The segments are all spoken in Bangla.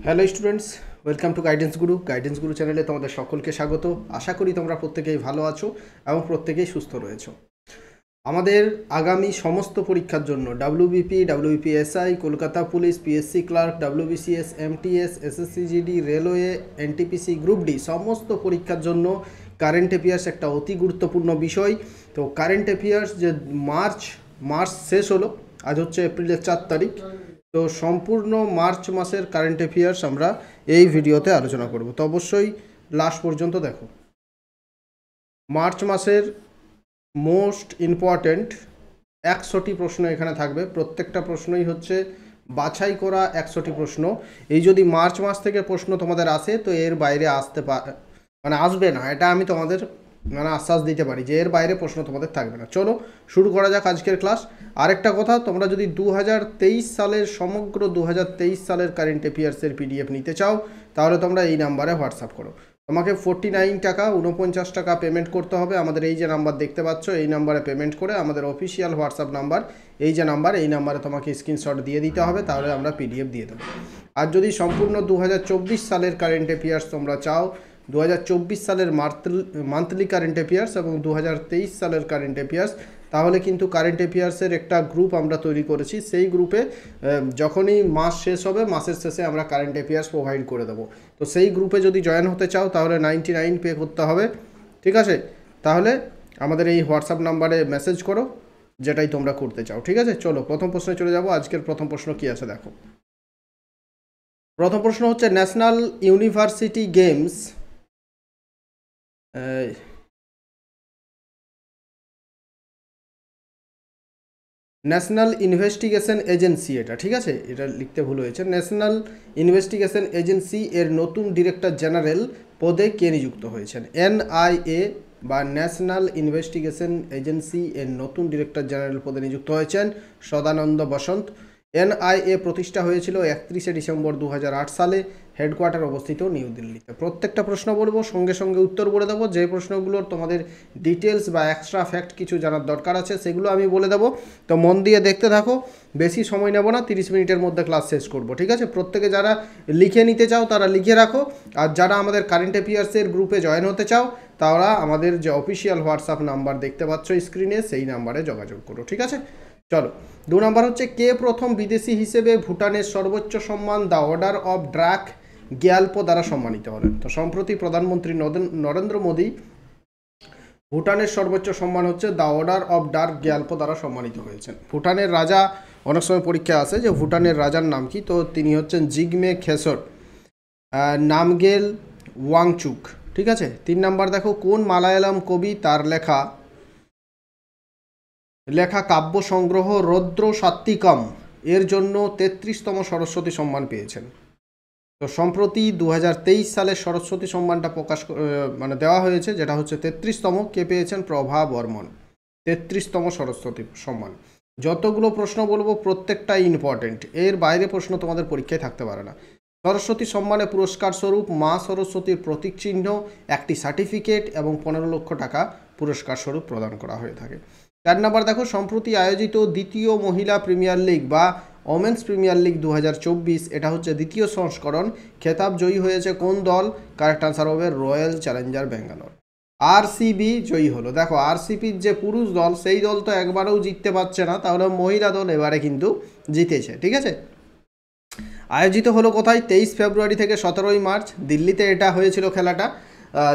Hello students, welcome to guidance গুরু চ্যানেলে তোমাদের সকলকে স্বাগত। আশা করি তোমরা প্রত্যেকেই ভালো আছো এবং প্রত্যেকেই সুস্থ রয়েছো। আমাদের আগামী সমস্ত পরীক্ষার জন্য WBPSI, Kolkata police, PSC clerk, WBCS, MTS, SSC GD, railway, NTPC, group D সমস্ত পরীক্ষার জন্য কারেন্ট অ্যাফেয়ার্স একটা অতি গুরুত্বপূর্ণ বিষয়। তো কারেন্ট অ্যাফেয়ার্স যে মার্চ শেষ হলো, আজ হচ্ছে এপ্রিলের 4 তারিখ। তো সম্পূর্ণ মার্চ মাসের কারেন্ট অ্যাফেয়ার্স আমরা এই ভিডিওতে আলোচনা করব, তো অবশ্যই লাস্ট পর্যন্ত দেখো। মার্চ মাসের মোস্ট ইম্পর্ট্যান্ট 100টি প্রশ্ন এখানে থাকবে। প্রত্যেকটা প্রশ্নই হচ্ছে বাছাই করা 100টি প্রশ্ন। এই যদি মার্চ মাস থেকে প্রশ্ন তোমাদের আসে তো এর বাইরে আসবে না, এটা আমি তোমাদের আশ্বাস দিতে পারি যে এর বাইরে প্রশ্ন তোমাদের থাকবে না। চলো শুরু করা যাক আজকের ক্লাস। আরেকটা কথা, তোমরা যদি 2023 সালের সমগ্র 2023 সালের কারেন্ট অ্যাফেয়ার্সের পিডিএফ নিতে চাও তাহলে তোমরা এই নাম্বারে হোয়াটসঅ্যাপ করো। তোমাকে 49 টাকা 49 টাকা পেমেন্ট করতে হবে। আমাদের এই যে নাম্বার দেখতে পাচ্ছ এই নাম্বারে পেমেন্ট করে আমাদের অফিসিয়াল হোয়াটসঅ্যাপ নাম্বার এই যে নাম্বার, এই নাম্বারে তোমাকে স্ক্রিনশট দিয়ে দিতে হবে, তাহলে আমরা পিডিএফ দিয়ে দেবো। আর যদি সম্পূর্ণ 2024 সালের কারেন্ট অ্যাফেয়ার্স তোমরা চাও, 2024 সালের মান্থলি কারেন্ট অ্যাফেয়ার্স এবং 2023 সালের কারেন্ট অ্যাফেয়ার্স, তাহলে কিন্তু কারেন্ট অ্যাফেয়ার্সের একটা গ্রুপ আমরা তৈরি করেছি। সেই গ্রুপে যখনই মাস শেষ হবে মাসের শেষে আমরা কারেন্ট অ্যাফেয়ার্স প্রোভাইড করে দেবো। তো সেই গ্রুপে যদি জয়েন হতে চাও তাহলে 99 পে করতে হবে, ঠিক আছে? তাহলে আমাদের এই হোয়াটসঅ্যাপ নাম্বারে মেসেজ করো যেটাই তোমরা করতে চাও, ঠিক আছে? চলো প্রথম প্রশ্নে চলে যাব। আজকের প্রথম প্রশ্ন কি আছে দেখো। প্রথম প্রশ্ন হচ্ছে national university games national investigation agency, এটা ঠিক আছে, এটা লিখতে ভুল হয়েছে। ন্যাশনাল ইনভেস্টিগেশন এজেন্সি এর নতুন ডিরেক্টর জেনারেল পদে কে নিযুক্ত হয়েছেন? এনআইএ বা ন্যাশনাল ইনভেস্টিগেশন এজেন্সি এর নতুন ডিরেক্টর জেনারেল পদে নিযুক্ত হয়েছেন সদানন্দ বসন্ত। এনআইএ প্রতিষ্ঠা হয়েছিল 31শে ডিসেম্বর 2008 সালে। হেডকোয়ার্টার অবস্থিত নিউ দিল্লিতে। প্রত্যেকটা প্রশ্ন বলবো, সঙ্গে সঙ্গে উত্তর বলে দেবো। যে প্রশ্নগুলোর তোমাদের ডিটেলস বা এক্সট্রা ফ্যাক্ট কিছু জানার দরকার আছে সেগুলো আমি বলে দেবো। তো মন দিয়ে দেখতে থাকো, বেশি সময় নেব না, 30 মিনিটের মধ্যে ক্লাস শেষ করব, ঠিক আছে? প্রত্যেকে যারা লিখে নিতে চাও তারা লিখে রাখো, আর যারা আমাদের কারেন্ট অ্যাফেয়ার্সের গ্রুপে জয়েন হতে চাও তারা আমাদের যে অফিসিয়াল হোয়াটসঅ্যাপ নাম্বার দেখতে পাচ্ছ স্ক্রিনে সেই নাম্বারে যোগাযোগ করো, ঠিক আছে? চলো 2 নম্বর হচ্ছে কে প্রথম বিদেশি হিসেবে ভুটানের সর্বোচ্চ সম্মান দ্য অর্ডার অফ ড্রাক গ্যালপো দ্বারা সম্মানিত হলেন? তো সম্প্রতি প্রধানমন্ত্রী নরেন্দ্র মোদী ভুটানের সর্বোচ্চ সম্মান হচ্ছে the order of dark Gyalpo দ্বারা সম্মানিত হয়েছেন। ভুটানের রাজা, অনেক সময় পরীক্ষা আসে যে ভুটানের রাজার নাম কি, তো তিনি হচ্ছেন জিগমে খেসর নামগেল ওয়াংচুক, ঠিক আছে? 3 নাম্বার দেখো, কোন মালায়ালাম কবি তার লেখা কাব্য সংগ্রহ রৌদ্র সাত্বিকম এর জন্য 33তম সরস্বতী সম্মান পেয়েছেন? তো সম্প্রতি 2023 সালে সরস্বতী সম্মানটা দেওয়া হয়েছে, যেটা হচ্ছে 33তম। কে পেয়েছেন? প্রভা বর্মন। 33তম সরস্বতী সম্মান। যতগুলো প্রশ্ন বলবো প্রত্যেকটাই ইম্পর্টেন্ট, এর বাইরে প্রশ্ন তোমাদের পরীক্ষায় থাকতে পারে না। সরস্বতী সম্মানে পুরস্কার স্বরূপ মা সরস্বতীর প্রতীক চিহ্ন, একটি সার্টিফিকেট এবং 15 লক্ষ টাকা পুরস্কার স্বরূপ প্রদান করা হয়ে থাকে। 4 নম্বর দেখো, সম্প্রতি আয়োজিত দ্বিতীয় মহিলা প্রিমিয়ার লিগ বা ওমেন্স প্রিমিয়ার লিগ 2024, এটা হচ্ছে দ্বিতীয় সংস্করণ। খেতাব জয়ী হয়েছে কোন দল? কারেক্ট আনসার হবে রয়্যাল চ্যালেঞ্জার ব্যাঙ্গালোর। আরসিবি জয়ী হলো। দেখো আরসিবির যে পুরুষ দল সেই দল তো একবারেও জিততে পারছে না, তাহলে মহিলা দল এবারে কিন্তু জিতেছে, ঠিক আছে? আয়োজিত হলো কোথায়? 23 ফেব্রুয়ারি থেকে 17ই মার্চ দিল্লিতে এটা হয়েছিল খেলাটা।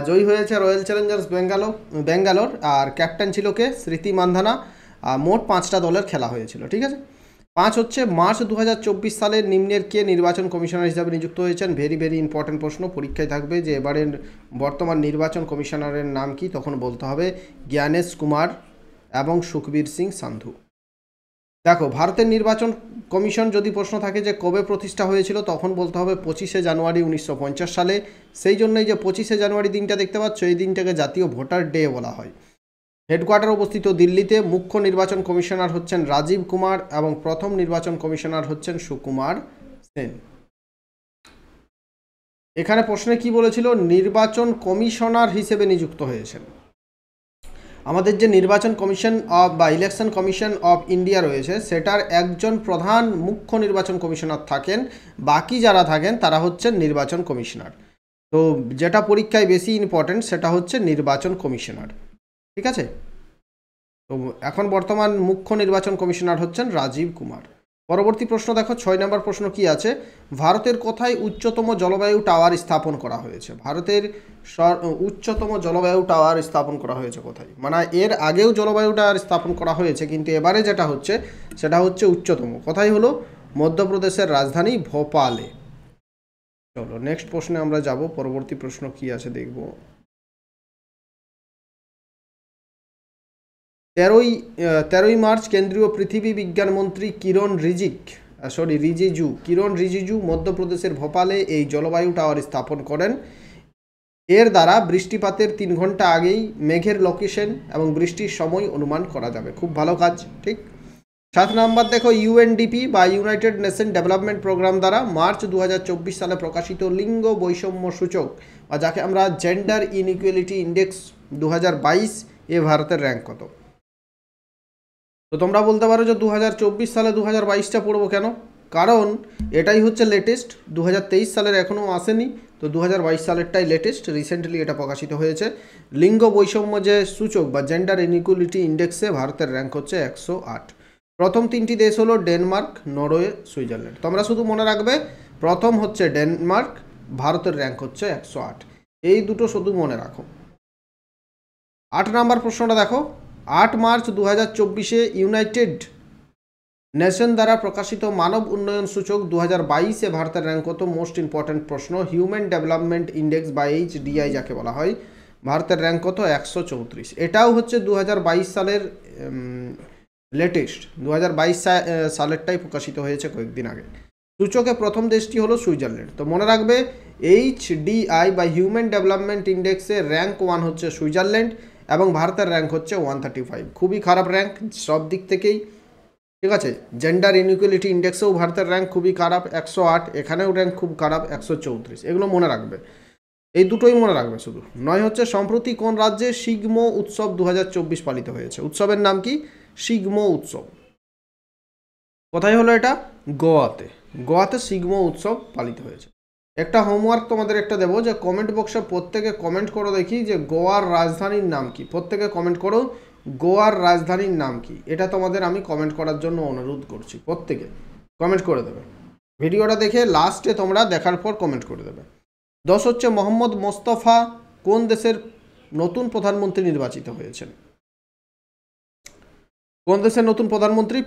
জয়ী হয়েছে রয়্যাল চ্যালেঞ্জার্স ব্যাঙ্গালোর, আর ক্যাপ্টেন ছিল কে? স্মৃতি মান্ধানা। মোট 5টা দলের খেলা হয়েছিল, ঠিক আছে? 5 হচ্ছে মার্চ 2024 সালের নিম্নের কে নির্বাচন কমিশনার হিসাবে নিযুক্ত হয়েছেন? ভেরি ভেরি ইম্পর্টেন্ট প্রশ্ন, পরীক্ষায় থাকবে যে এবারের বর্তমান নির্বাচন কমিশনারের নাম কি, তখন বলতে হবে জ্ঞানেশ কুমার এবং সুখবীর সিং সান্ধু। দেখো ভারতের নির্বাচন কমিশন যদি প্রশ্ন থাকে যে কবে প্রতিষ্ঠা হয়েছিল, তখন বলতে হবে 25শে জানুয়ারি 1950 সালে। সেই জন্যই যে 25শে জানুয়ারি দিনটা দেখতে পাচ্ছ, এই দিনটাকে জাতীয় ভোটার ডে বলা হয়। হেডকোয়ার্টার অবস্থিত দিল্লিতে। মুখ্য নির্বাচন কমিশনার হচ্ছেন রাজীব কুমার এবং প্রথম নির্বাচন কমিশনার হচ্ছেন সুকুমার সেন। এখানে প্রশ্নে কি বলেছিল? নির্বাচন কমিশনার হিসেবে নিযুক্ত হয়েছেন। আমাদের যে নির্বাচন কমিশন অফ বা ইলেকশন কমিশন অফ ইন্ডিয়া রয়েছে সেটার একজন প্রধান মুখ্য নির্বাচন কমিশনার থাকেন, বাকি যারা থাকেন তারা হচ্ছেন নির্বাচন কমিশনার। তো যেটা পরীক্ষায় বেশি ইম্পর্টেন্ট সেটা হচ্ছে নির্বাচন কমিশনার, ঠিক আছে। তো এখন বর্তমান মুখ্য নির্বাচন কমিশনার হচ্ছেন রাজীব কুমার। পরবর্তী প্রশ্ন দেখো 6 নম্বর প্রশ্ন কি আছে, ভারতের কোথায় উচ্চতম জলবায়ু টাওয়ার স্থাপন করা হয়েছে? ভারতের উচ্চতম জলবায়ু টাওয়ার স্থাপন করা হয়েছে কোথায়? মানে এর আগেও জলবায়ু টাওয়ার স্থাপন করা হয়েছে, কিন্তু এবারে যেটা হচ্ছে সেটা হচ্ছে উচ্চতম। কোথায় হলো? মধ্যপ্রদেশের রাজধানী ভোপালে। চলো নেক্সট প্রশ্নে আমরা যাব। পরবর্তী প্রশ্ন কি আছে দেখব। 13ই মার্চ কেন্দ্রীয় পৃথিবী বিজ্ঞান মন্ত্রী কিরণ রিজিজু মধ্যপ্রদেশের ভোপালে এই জলবায়ু টাওয়ার স্থাপন করেন। এর দ্বারা বৃষ্টিপাতের 3 ঘন্টা আগেই মেঘের লোকেশন এবং বৃষ্টির সময় অনুমান করা যাবে। খুব ভালো কাজ, ঠিক। 7 নম্বর দেখো, ইউএনডিপি বা ইউনাইটেড নেশন ডেভেলপমেন্ট প্রোগ্রাম দ্বারা মার্চ 2024 সালে প্রকাশিত লিঙ্গ বৈষম্য সূচক বা যাকে আমরা জেন্ডার ইনইকুয়ালিটি ইন্ডেক্স 2022 এ ভারতের র্যাঙ্ক কত? তো তোমরা বলতে পারো যে 2024 সালে 2022টা পড়বো কেন? কারণ এটাই হচ্ছে লেটেস্ট, 2023 সালের এখনও আসেনি, তো 2022 সালেরটাই লেটেস্ট, রিসেন্টলি এটা প্রকাশিত হয়েছে। লিঙ্গ বৈষম্য যে সূচক বা জেন্ডার ইনইকুয়ালিটি ইন্ডেক্সে ভারতের র্যাঙ্ক হচ্ছে 108। প্রথম 3টি দেশ হলো ডেনমার্ক, নরওয়ে, সুইজারল্যান্ড। তোমরা শুধু মনে রাখবে প্রথম হচ্ছে ডেনমার্ক, ভারতের র্যাঙ্ক হচ্ছে 108, এই দুটো শুধু মনে রাখো। 8 নম্বর প্রশ্নটা দেখো, 8 মার্চ 2024 ইউনাইটেড নেশন দ্বারা প্রকাশিত মানব উন্নয়ন সূচক 2022 ভারতের র্যাঙ্ক কত? মোস্ট ইম্পর্ট্যান্ট প্রশ্ন। হিউম্যান ডেভেলপমেন্ট ইন্ডেক্স বা HDI যাকে বলা হয়, ভারতের র্যাঙ্ক কত? 134। এটাও হচ্ছে 2022 সালের লেটেস্ট, 2022 সালেরটাই প্রকাশিত হয়েছে কয়েকদিন আগে। সূচকে প্রথম দেশটি হলো সুইজারল্যান্ড। তো মনে রাখবে HDI বা হিউম্যান ডেভেলপমেন্ট ইন্ডেক্সে র্যাঙ্ক 1 হচ্ছে সুইজারল্যান্ড এবং ভারতের র্যাঙ্ক হচ্ছে 135। খুবই খারাপ র্যাঙ্ক সব দিক থেকেই, ঠিক আছে। জেন্ডার ইনইকুয়ালিটি ইন্ডেক্সেও ভারতের র্যাঙ্ক খুবই খারাপ 108, এখানেও র্যাঙ্ক খুব খারাপ 134। এগুলো মনে রাখবে, এই দুটোই মনে রাখবে শুধু। 9 হচ্ছে, সম্প্রতি কোন রাজ্যে শিগমো উৎসব 2024 পালিত হয়েছে? উৎসবের নাম কি? শিগমো উৎসব। কোথায় হলো এটা? গোয়াতে। গোয়াতে শিগমো উৎসব পালিত হয়েছে। একটা হোমওয়ার্ক তোমাদের একটা দেবো, যে কমেন্ট বক্সে প্রত্যেকে কমেন্ট করো দেখি যে গোয়ার রাজধানীর নাম কি। প্রত্যেকে কমেন্ট করো গোয়ার রাজধানীর নাম কি, এটা তোমাদের আমি কমেন্ট করার জন্য অনুরোধ করছি। প্রত্যেকে কমেন্ট করে দেবে, ভিডিওটা দেখে লাস্টে তোমরা দেখার পর কমেন্ট করে দেবে। 10 হচ্ছে, মোহাম্মদ মোস্তফা কোন দেশের নতুন প্রধানমন্ত্রী নির্বাচিত হয়েছেন? কোন দেশের নতুন প্রধানমন্ত্রী?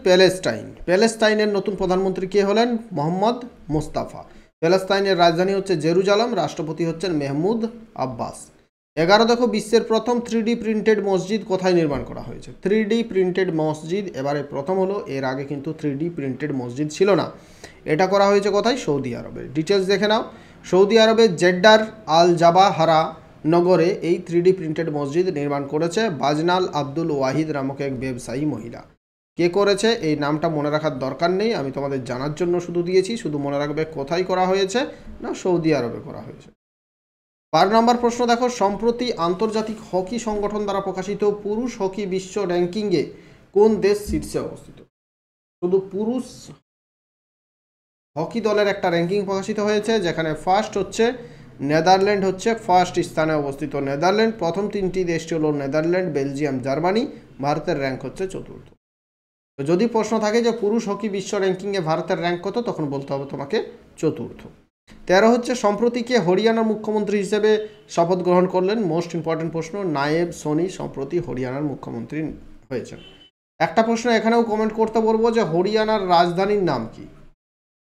প্যালেস্টাইনের নতুন প্রধানমন্ত্রী কে হলেন? মোহাম্মদ মোস্তাফা। প্যালেস্টাইনের রাজধানী হচ্ছে জেরুজালেম, রাষ্ট্রপতি হচ্ছেন মেহমুদ আব্বাস। 11 দেখো, বিশ্বের প্রথম 3D প্রিন্টেড মসজিদ কোথায় নির্মাণ করা হয়েছে? 3D প্রিন্টেড মসজিদ এবারে প্রথম হলো, এর আগে কিন্তু 3D প্রিন্টেড মসজিদ ছিল না। এটা করা হয়েছে কোথায়? সৌদি আরবে। ডিটেলস দেখে নাও। সৌদি আরবে জেড্ডার আল জাবাহারা নগরে এই 3D প্রিন্টেড মসজিদ নির্মাণ করেছে বাজনাল আব্দুল ওয়াহিদ নামক এক ব্যবসায়ী মহিলা। কে করেছে এই নামটা মনে রাখার দরকার নেই, আমি তোমাদের জানার জন্য শুধু দিয়েছি। শুধু মনে রাখবে কোথায় করা হয়েছে, না সৌদি আরবে করা হয়েছে। 12 নম্বর প্রশ্ন দেখো, সম্প্রতি আন্তর্জাতিক হকি সংগঠন দ্বারা প্রকাশিত পুরুষ হকি বিশ্ব র্যাঙ্কিংয়ে কোন দেশ শীর্ষে অবস্থিত? শুধু পুরুষ হকি দলের একটা র্যাঙ্কিং প্রকাশিত হয়েছে, যেখানে ফার্স্ট হচ্ছে নেদারল্যান্ড, হচ্ছে ফার্স্ট স্থানে অবস্থিত নেদারল্যান্ড। প্রথম 3টি দেশটি হলো নেদারল্যান্ড, বেলজিয়াম, জার্মানি। ভারতের র্যাঙ্ক হচ্ছে 4র্থ। তো যদি প্রশ্ন থাকে যে পুরুষ হকি বিশ্ব র্যাঙ্কিংয়ে ভারতের র্যাঙ্ক কত, তখন বলতে হবে তোমাকে 4র্থ। 13 হচ্ছে, সম্প্রতি কে হরিয়ানার মুখ্যমন্ত্রী হিসেবে শপথ গ্রহণ করলেন? মোস্ট ইম্পর্টেন্ট প্রশ্ন। নায়েব সোনি সম্প্রতি হরিয়ানার মুখ্যমন্ত্রী হয়েছেন। একটা প্রশ্ন এখানেও কমেন্ট করতে বলবো যে হরিয়ানার রাজধানীর নাম কি?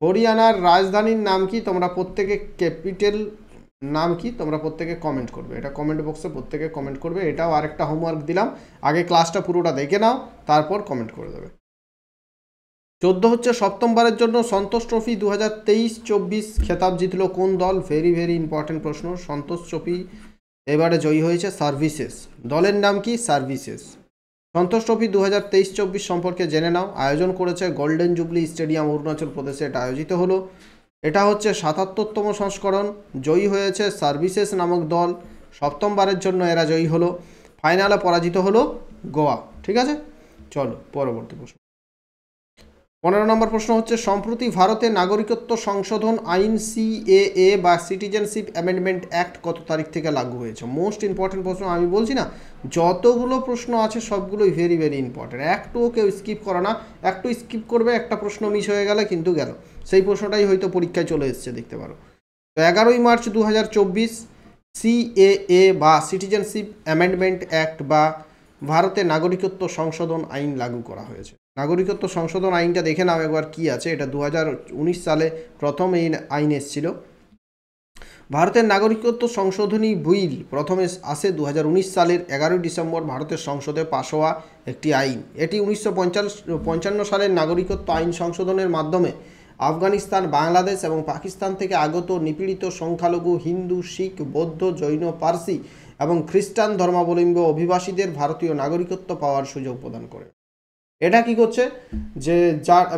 হরিয়ানার রাজধানীর নাম কি? তোমরা প্রত্যেকে ক্যাপিটাল নাম কি তোমরা প্রত্যেকে কমেন্ট করবে, এটা কমেন্ট বক্সে প্রত্যেকে কমেন্ট করবে। এটাও আরেকটা হোমওয়ার্ক দিলাম, আগে ক্লাসটা পুরোটা দেখে নাও, তারপর কমেন্ট করে দেবে। 14 হচ্ছে, সপ্তমবারের জন্য সন্তোষ ট্রফি 2023-24 খেতাব জিতল কোন দল? ভেরি ভেরি ইম্পর্টেন্ট প্রশ্ন। সন্তোষ ট্রফি এবারে জয়ী হয়েছে সার্ভিসেস, দলের নাম কি? সার্ভিসেস। সন্তোষ ট্রফি 2023-24 সম্পর্কে জেনে নাও। আয়োজন করেছে গোল্ডেন জুবলি স্টেডিয়াম, অরুণাচল প্রদেশে এটা আয়োজিত হলো। এটা হচ্ছে 77তম সংস্করণ। জয়ী হয়েছে সার্ভিসেস নামক দল, সপ্তমবারের জন্য এরা জয়ী হলো। ফাইনালে পরাজিত হলো গোয়া। ঠিক আছে, চলো পরবর্তী প্রশ্ন। 15 নম্বর প্রশ্ন হচ্ছে, সম্প্রতি ভারতে নাগরিকত্ব সংশোধন আইন সিএএ বা সিটিজেনশিপ অ্যামেন্ডমেন্ট অ্যাক্ট কত তারিখ থেকে লাগু হয়েছে? মোস্ট ইম্পর্টেন্ট প্রশ্ন। আমি বলছি না, যতগুলো প্রশ্ন আছে সবগুলোই ভেরি ভেরি ইম্পর্টেন্ট, একটুও কেউ স্কিপ করে না। একটু স্কিপ করবে, একটা প্রশ্ন মিস হয়ে গেলে কিন্তু গেল, সেই প্রশ্নটাই হয়তো পরীক্ষায় চলে এসছে, দেখতে পারো। তো 11ই মার্চ 2024 সিএএ বা সিটিজেনশিপ অ্যামেন্ডমেন্ট অ্যাক্ট বা ভারতে নাগরিকত্ব সংশোধন আইন লাগু করা হয়েছে। নাগরিকত্ব সংশোধন আইনটা দেখে নাও একবার কি আছে। এটা 2019 সালে প্রথম এই আইন এসেছিল। ভারতের নাগরিকত্ব সংশোধনী বিল প্রথমে আসে 2019 সালের 11 ডিসেম্বর ভারতের সংসদে পাশ হওয়া একটি আইন। এটি 1955 সালের নাগরিকত্ব আইন সংশোধনের মাধ্যমে আফগানিস্তান, বাংলাদেশ এবং পাকিস্তান থেকে আগত নিপীড়িত সংখ্যালঘু হিন্দু, শিখ, বৌদ্ধ, জৈন, পার্সি এবং খ্রিস্টান ধর্মাবলম্বী অভিবাসীদের ভারতীয় নাগরিকত্ব পাওয়ার সুযোগ প্রদান করে। এটা কি করছে যে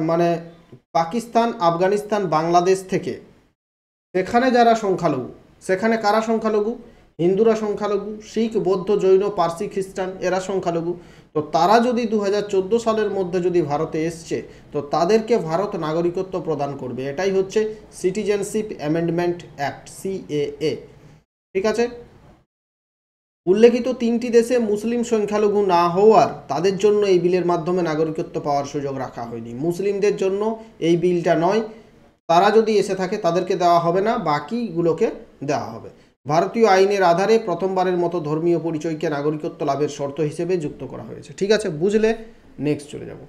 মানে পাকিস্তান, আফগানিস্তান, বাংলাদেশ থেকে সেখানে যারা সংখ্যালঘু, সেখানে কারা সংখ্যালঘু? হিন্দুরা সংখ্যালঘু, শিখ, বৌদ্ধ, জৈন, পার্সি, খ্রিস্টান এরা সংখ্যালঘু। তো তারা যদি 2014 সালের মধ্যে যদি ভারতে এসছে, তো তাদেরকে ভারত নাগরিকত্ব প্রদান করবে। এটাই হচ্ছে সিটিজেনশিপ অ্যামেন্ডমেন্ট অ্যাক্ট, সিএএ। ঠিক আছে, উল্লেখিত 3টি দেশে মুসলিম সংখ্যালঘু না হওয়ার তাদের জন্য এই বিলের মাধ্যমে নাগরিকত্ব পাওয়ার সুযোগ রাখা হয়নি। মুসলিমদের জন্য এই বিলটা নয়, তারা যদি এসে থাকে তাদেরকে দেওয়া হবে না, বাকিগুলোকে দেওয়া হবে। ভারতীয় আইনের আধারে প্রথমবারের মতো ধর্মীয় পরিচয়কে নাগরিকত্ব লাভের শর্ত হিসেবে যুক্ত করা হয়েছে। ঠিক আছে, বুঝলে? নেক্সট চলে যাব।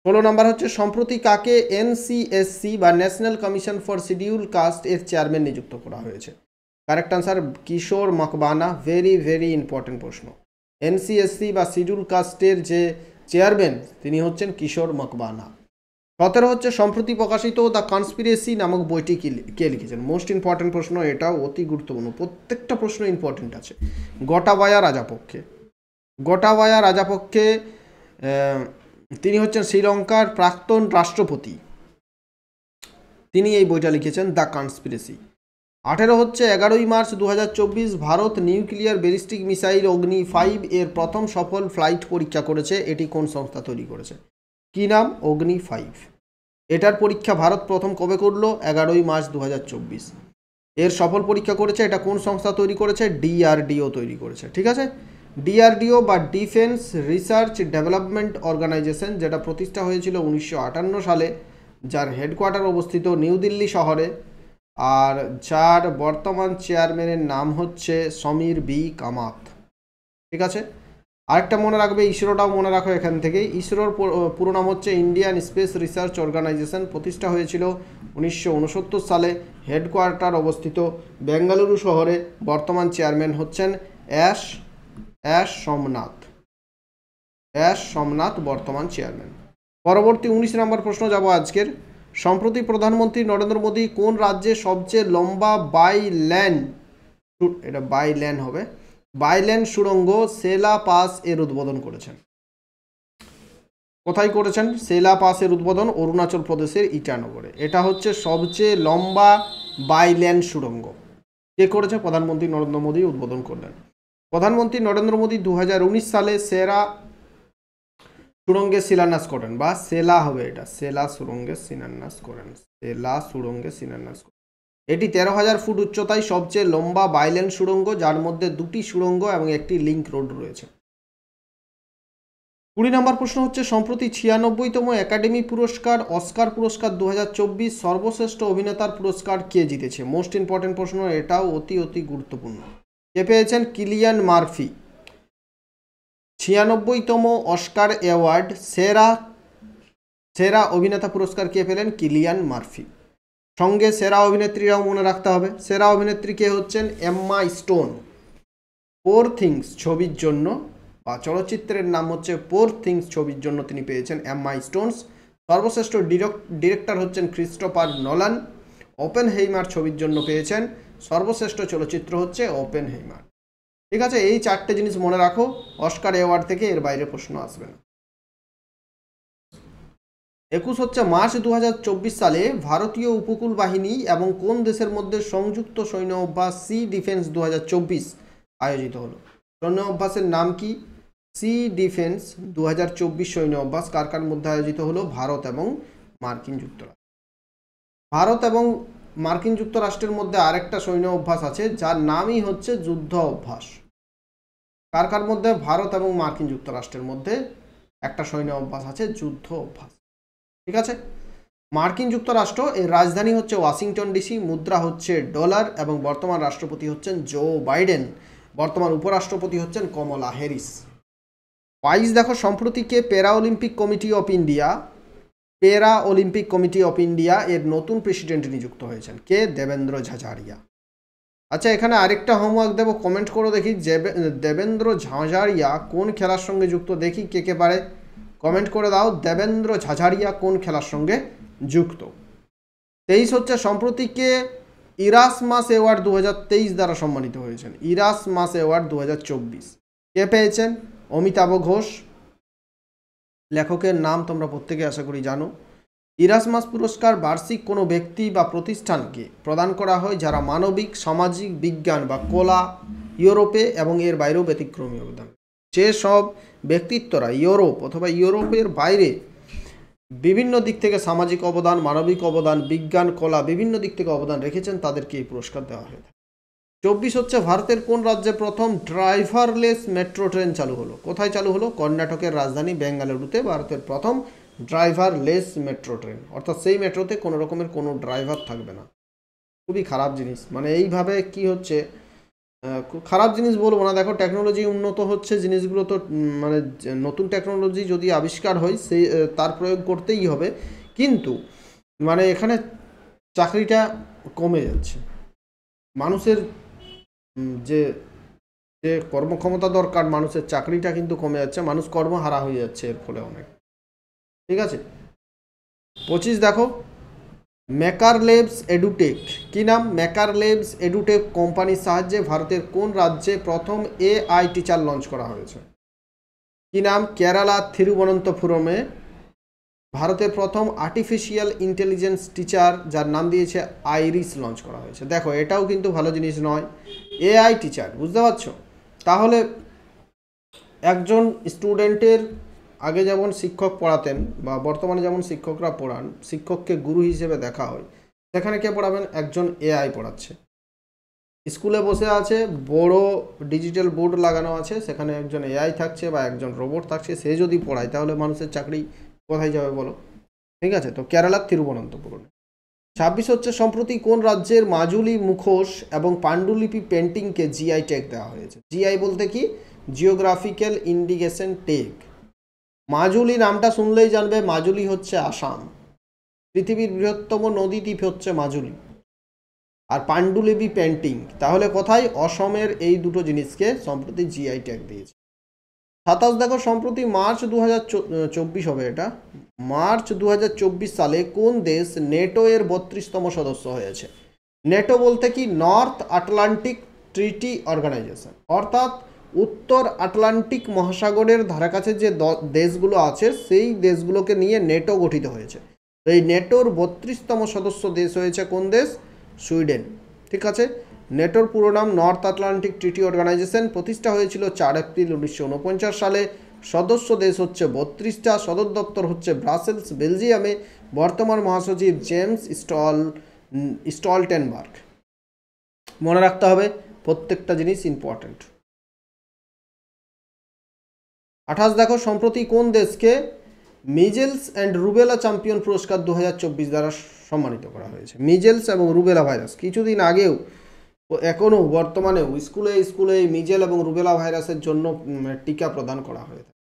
16 নম্বর হচ্ছে, সম্প্রতি কাকে এনসিএসসি বা national commission for schedule caste এর চেয়ারম্যান নিযুক্ত করা হয়েছে? Correct answer Kishor Makwana. Very very important প্রশ্ন। এনসিএসসি বা শিডিউল কাস্টের যে চেয়ারম্যান তিনি হচ্ছেন কিশোর মকবানা। 17 হচ্ছে, সম্প্রতি প্রকাশিত দ্য কনস্পিরেসি নামক বইটি কে লিখেছেন? মোস্ট ইম্পর্টেন্ট প্রশ্ন, এটাও অতি গুরুত্বপূর্ণ, প্রত্যেকটা প্রশ্ন ইম্পর্টেন্ট আছে। গোটাবায়া রাজাপক্ষে। গোটাবায়া রাজাপক্ষে তিনি হচ্ছেন শ্রীলঙ্কার প্রাক্তন রাষ্ট্রপতি, তিনি এই বইটা লিখেছেন দ্য কনস্পিরেসি। 18 হচ্ছে, 11ই মার্চ 2024 ভারত নিউক্লিয়ার ব্যালিস্টিক মিসাইল অগ্নি 5 এর প্রথম সফল ফ্লাইট পরীক্ষা করেছে। এটি কোন সংস্থা তৈরি করেছে? কি নাম? অগ্নি 5। এটার পরীক্ষা ভারত প্রথম কবে করলো? 11ই মার্চ 2024। এর সফল পরীক্ষা করেছে, এটা কোন সংস্থা তৈরি করেছে? ডিআরডিও তৈরি করেছে। ঠিক আছে, ডিআরডিও বা ডিফেন্স রিসার্চ ডেভেলপমেন্ট অর্গানাইজেশন, যেটা প্রতিষ্ঠা হয়েছিল 1958 সালে, যার হেডকোয়ার্টার অবস্থিত নিউ দিল্লি শহরে, আর যার বর্তমান চেয়ারম্যানের নাম হচ্ছে সমীর বি কামাত। ঠিক আছে, আরেকটা মনে রাখবে, ইসরোটাও মনে রাখো এখান থেকেই। ইসরোর পুরো নাম হচ্ছে ইন্ডিয়ান স্পেস রিসার্চ অর্গানাইজেশন, প্রতিষ্ঠা হয়েছিল 1969 সালে, হেডকোয়ার্টার অবস্থিত বেঙ্গালুরু শহরে। বর্তমান চেয়ারম্যান হচ্ছেন এস সোমনাথ বর্তমান চেয়ারম্যান। পরবর্তী 19 নম্বর প্রশ্ন যাব আজকের। সম্প্রতি প্রধানমন্ত্রী নরেন্দ্র মোদী কোন রাজ্যে সবচেয়ে লম্বা বাইল্যান্ড সুড়ঙ্গ সেলা পাস এর উদ্বোধন করেছেন? কোথায় করেছেন সেলা পাস এর উদ্বোধন? অরুণাচল প্রদেশের ইটানগরে। এটা হচ্ছে সবচেয়ে লম্বা বাইল্যান্ড সুড়ঙ্গ। কে করেছে? প্রধানমন্ত্রী নরেন্দ্র মোদী উদ্বোধন করলেন। প্রধানমন্ত্রী নরেন্দ্র মোদী 2019 সালে সেরা সুড়ঙ্গে শিলান্যাস করেন, বা সেলা হবে, এটা সেলা সুড়ঙ্গে শিলান্যাস করেন। এটি 13,000 ফুট উচ্চতায় সবচেয়ে লম্বা বাইল্যান্ড সুড়ঙ্গ, যার মধ্যে 2টি সুড়ঙ্গ এবং একটি লিংক রোড রয়েছে। 20 নম্বর প্রশ্ন হচ্ছে, সম্প্রতি 96তম একাডেমি পুরস্কার অস্কার পুরস্কার 2024 সর্বশ্রেষ্ঠ অভিনেতার পুরস্কার কে জিতেছে? মোস্ট ইম্পর্টেন্ট প্রশ্ন, এটাও অতি গুরুত্বপূর্ণ। কে পেয়েছেন? Cillian Murphy. 96তম অস্কার অ্যাওয়ার্ড সেরা অভিনেতা পুরস্কার কে পেলেন? Cillian Murphy. সঙ্গে সেরা অভিনেত্রীরাও মনে রাখতে হবে। সেরা অভিনেত্রী কে হচ্ছেন? Emma stone. পোর থিংস ছবির জন্য, বা চলচ্চিত্রের নাম হচ্ছে পোর থিংস ছবির জন্য তিনি পেয়েছেন এম্মা স্টোনস। সর্বশ্রেষ্ঠ ডিরেক্টর হচ্ছেন ক্রিস্টোফার নোলান। ওপেনহেইমার ছবির জন্য পেয়েছেন। সর্বশ্রেষ্ঠ চলচ্চিত্র হচ্ছে ওপেনহেইমার। ঠিক আছে, এই 4টে জিনিস মনে রাখো। অস্কার অ্যাওয়ার্ড থেকে এর বাইরে প্রশ্ন আসবে না। 21 হচ্ছে, মার্চ 2024 সালে ভারতীয় উপকূল বাহিনী এবং কোন দেশের মধ্যে সংযুক্ত সৈন্য অভ্যাস সি ডিফেন্স 2024 আয়োজিত হলো? সৈন্য অভ্যাসের নাম কি? সি ডিফেন্স 2024 সৈন্য অভ্যাস কার কার মধ্যে আয়োজিত হলো? ভারত এবং মার্কিন যুক্তরাষ্ট্র। ভারত এবং মার্কিন যুক্তরাষ্ট্রের মধ্যে আরেকটা সৈন্য অভ্যাস আছে যার নামই হচ্ছে যুদ্ধ অভ্যাস। কার কার মধ্যে? ভারত এবং মার্কিন যুক্তরাষ্ট্রের মধ্যে একটা সৈন্য অভ্যাস আছে, যুদ্ধ অভ্যাস। ঠিক আছে। মার্কিন যুক্তরাষ্ট্র এর রাজধানী হচ্ছে ওয়াশিংটন ডিসি, মুদ্রা হচ্ছে ডলার এবং বর্তমান রাষ্ট্রপতি হচ্ছেন জো বাইডেন, বর্তমান উপরাষ্ট্রপতি হচ্ছেন কমলা হ্যারিস। 22 দেখো, সম্প্রতি কে প্যারা অলিম্পিক কমিটি অফ ইন্ডিয়া এর নতুন প্রেসিডেন্ট নিযুক্ত হয়েছেন? কে? দেবেন্দ্র ঝাঝারিয়া। আচ্ছা, এখানে আরেকটা হোমওয়ার্ক দেবো, কমেন্ট করো দেখি দেবেন্দ্র ঝাঝারিয়া কোন খেলার সঙ্গে যুক্ত, দেখি কে কে পারে কমেন্ট করে দাও। দেবেন্দ্র ঝাঝারিয়া কোন খেলার সঙ্গে যুক্ত? 23 হচ্ছে সম্প্রতি কে ইরাসমাস অ্যাওয়ার্ড 2023 দ্বারা সম্মানিত হয়েছেন? ইরাসমাস অ্যাওয়ার্ড 2024 কে পেয়েছেন? অমিতাভ ঘোষ। লেখকের নাম তোমরা প্রত্যেকে আশা করি জানো। ইরাসমাস পুরস্কার বার্ষিক কোনো ব্যক্তি বা প্রতিষ্ঠানকে প্রদান করা হয় যারা মানবিক, সামাজিক, বিজ্ঞান বা কলা, ইউরোপে এবং এর বাইরেও ব্যতিক্রমী অবদান। যেসব ব্যক্তিত্বরা ইউরোপ অথবা ইউরোপের বাইরে বিভিন্ন দিক থেকে সামাজিক অবদান, মানবিক অবদান, বিজ্ঞান, কলা বিভিন্ন দিক থেকে অবদান রেখেছেন তাদেরকে এই পুরস্কার দেওয়া হয়ে থাকে। 24 হচ্ছে ভারতের কোন রাজ্যে প্রথম ড্রাইভারলেস মেট্রো ট্রেন চালু হলো? কোথায় চালু হলো? কর্ণাটকের রাজধানী বেঙ্গালুরুতে ভারতের প্রথম ড্রাইভারলেস মেট্রো ট্রেন, অর্থাৎ সেই মেট্রোতে কোনো রকমের কোনো ড্রাইভার থাকবে না। খুবই খারাপ জিনিস, মানে এইভাবে কি হচ্ছে, খুব খারাপ জিনিস বলবো না। দেখো, টেকনোলজি উন্নত হচ্ছে, জিনিসগুলো তো মানে নতুন টেকনোলজি যদি আবিষ্কার হয় সেই তার প্রয়োগ করতেই হবে, কিন্তু মানে এখানে চাকরিটা কমে যাচ্ছে। মানুষের যে যে কর্মক্ষমতা দরকার, মানুষের চাকরিটা কিন্তু কমে যাচ্ছে, মানুষ কর্মহারা হয়ে যাচ্ছে এর ফলে অনেক। ঠিক আছে। 25 দেখো, মেকার ল্যাবস এডুটেক, কি নাম? মেকার ল্যাবস এডুটেক কোম্পানির সাহায্যে ভারতের কোন রাজ্যে প্রথম এআই টিচার লঞ্চ করা হয়েছে? কি নাম? কেরালা থিরুবনন্তপুরমে ভারতের প্রথম আর্টিফিশিয়াল ইন্টেলিজেন্স টিচার যার নাম দিয়েছে আইরিস লঞ্চ করা হয়েছে। দেখো, এটাও কিন্তু ভালো জিনিস নয়, এআই টিচার, বুঝতে পারছো? তাহলে একজন স্টুডেন্টের আগে যেমন শিক্ষক পড়াতেন বা বর্তমানে যেমন শিক্ষকরা পড়ান, শিক্ষককে গুরু হিসেবে দেখা হয়, সেখানে কে পড়াবেন? একজন এআই পড়াচ্ছে। স্কুলে বসে আছে, বড় ডিজিটাল বোর্ড লাগানো আছে, সেখানে একজন এআই থাকছে বা একজন রোবট থাকছে, সে যদি পড়ায় তাহলে মানুষের চাকরি কোথায় যাবে বলো? ঠিক আছে, তো কেরালার তিরুবনন্তপুরমে। 26 হচ্ছে সম্প্রতি কোন রাজ্যের মাজুলি মুখোশ এবং পাণ্ডুলিপি পেন্টিংকে জিআই ট্যাগ দেওয়া হয়েছে? জিআই বলতে কি? Geographical indication tag. মাজুলি নামটা শুনলেই জানবে মাজুলি হচ্ছে আসাম। পৃথিবীর বৃহত্তম নদী দ্বীপ হচ্ছে মাজুলি। আর পাণ্ডুলিপি পেন্টিং তাহলে কোথায়? অসমের। এই দুটো জিনিসকে সম্প্রতি জিআই ট্যাগ দিয়েছে। 27 দেখো, সম্প্রতি মার্চ 2024 হবে, এটা মার্চ 2024 সালে কোন দেশ নেটো এর 32তম সদস্য হয়েছে? নেটো বলতে কি? নর্থ আটলান্টিক ট্রিটি অর্গানাইজেশন, অর্থাৎ উত্তর আটলান্টিক মহাসাগরের ধারাকাছে যে দেশগুলো আছে সেই দেশগুলোকে নিয়ে নেটো গঠিত হয়েছে। তো এই নেটোর 32তম সদস্য দেশ হয়েছে কোন দেশ? সুইডেন। ঠিক আছে। নেটোর পুরো নাম নর্থ আটলান্টিক ট্রিটি অর্গানাইজেশন। প্রতিষ্ঠা হয়েছিল 4 এপ্রিল 1949 সালে। সদস্য দেশ হচ্ছে 32টা। সদর দপ্তর হচ্ছে ব্রাসেলস, বেলজিয়ামে। বর্তমান মহাসচিব জেমস স্টলটেনবার্গ। মনে রাখতে হবে, প্রত্যেকটা জিনিস ইম্পর্টেন্ট। 28 দেখো, সম্প্রতি কোন দেশকে মিজেলস অ্যান্ড রুবেলা চ্যাম্পিয়ন পুরস্কার 2024 দ্বারা সম্মানিত করা হয়েছে? মিজেলস এবং রুবেলা ভাইরাস কিছুদিন আগেও, এখনও বর্তমানেও স্কুলে মিজেল এবং রুবেলা ভাইরাসের জন্য টিকা প্রদান করা হয়ে থাকে।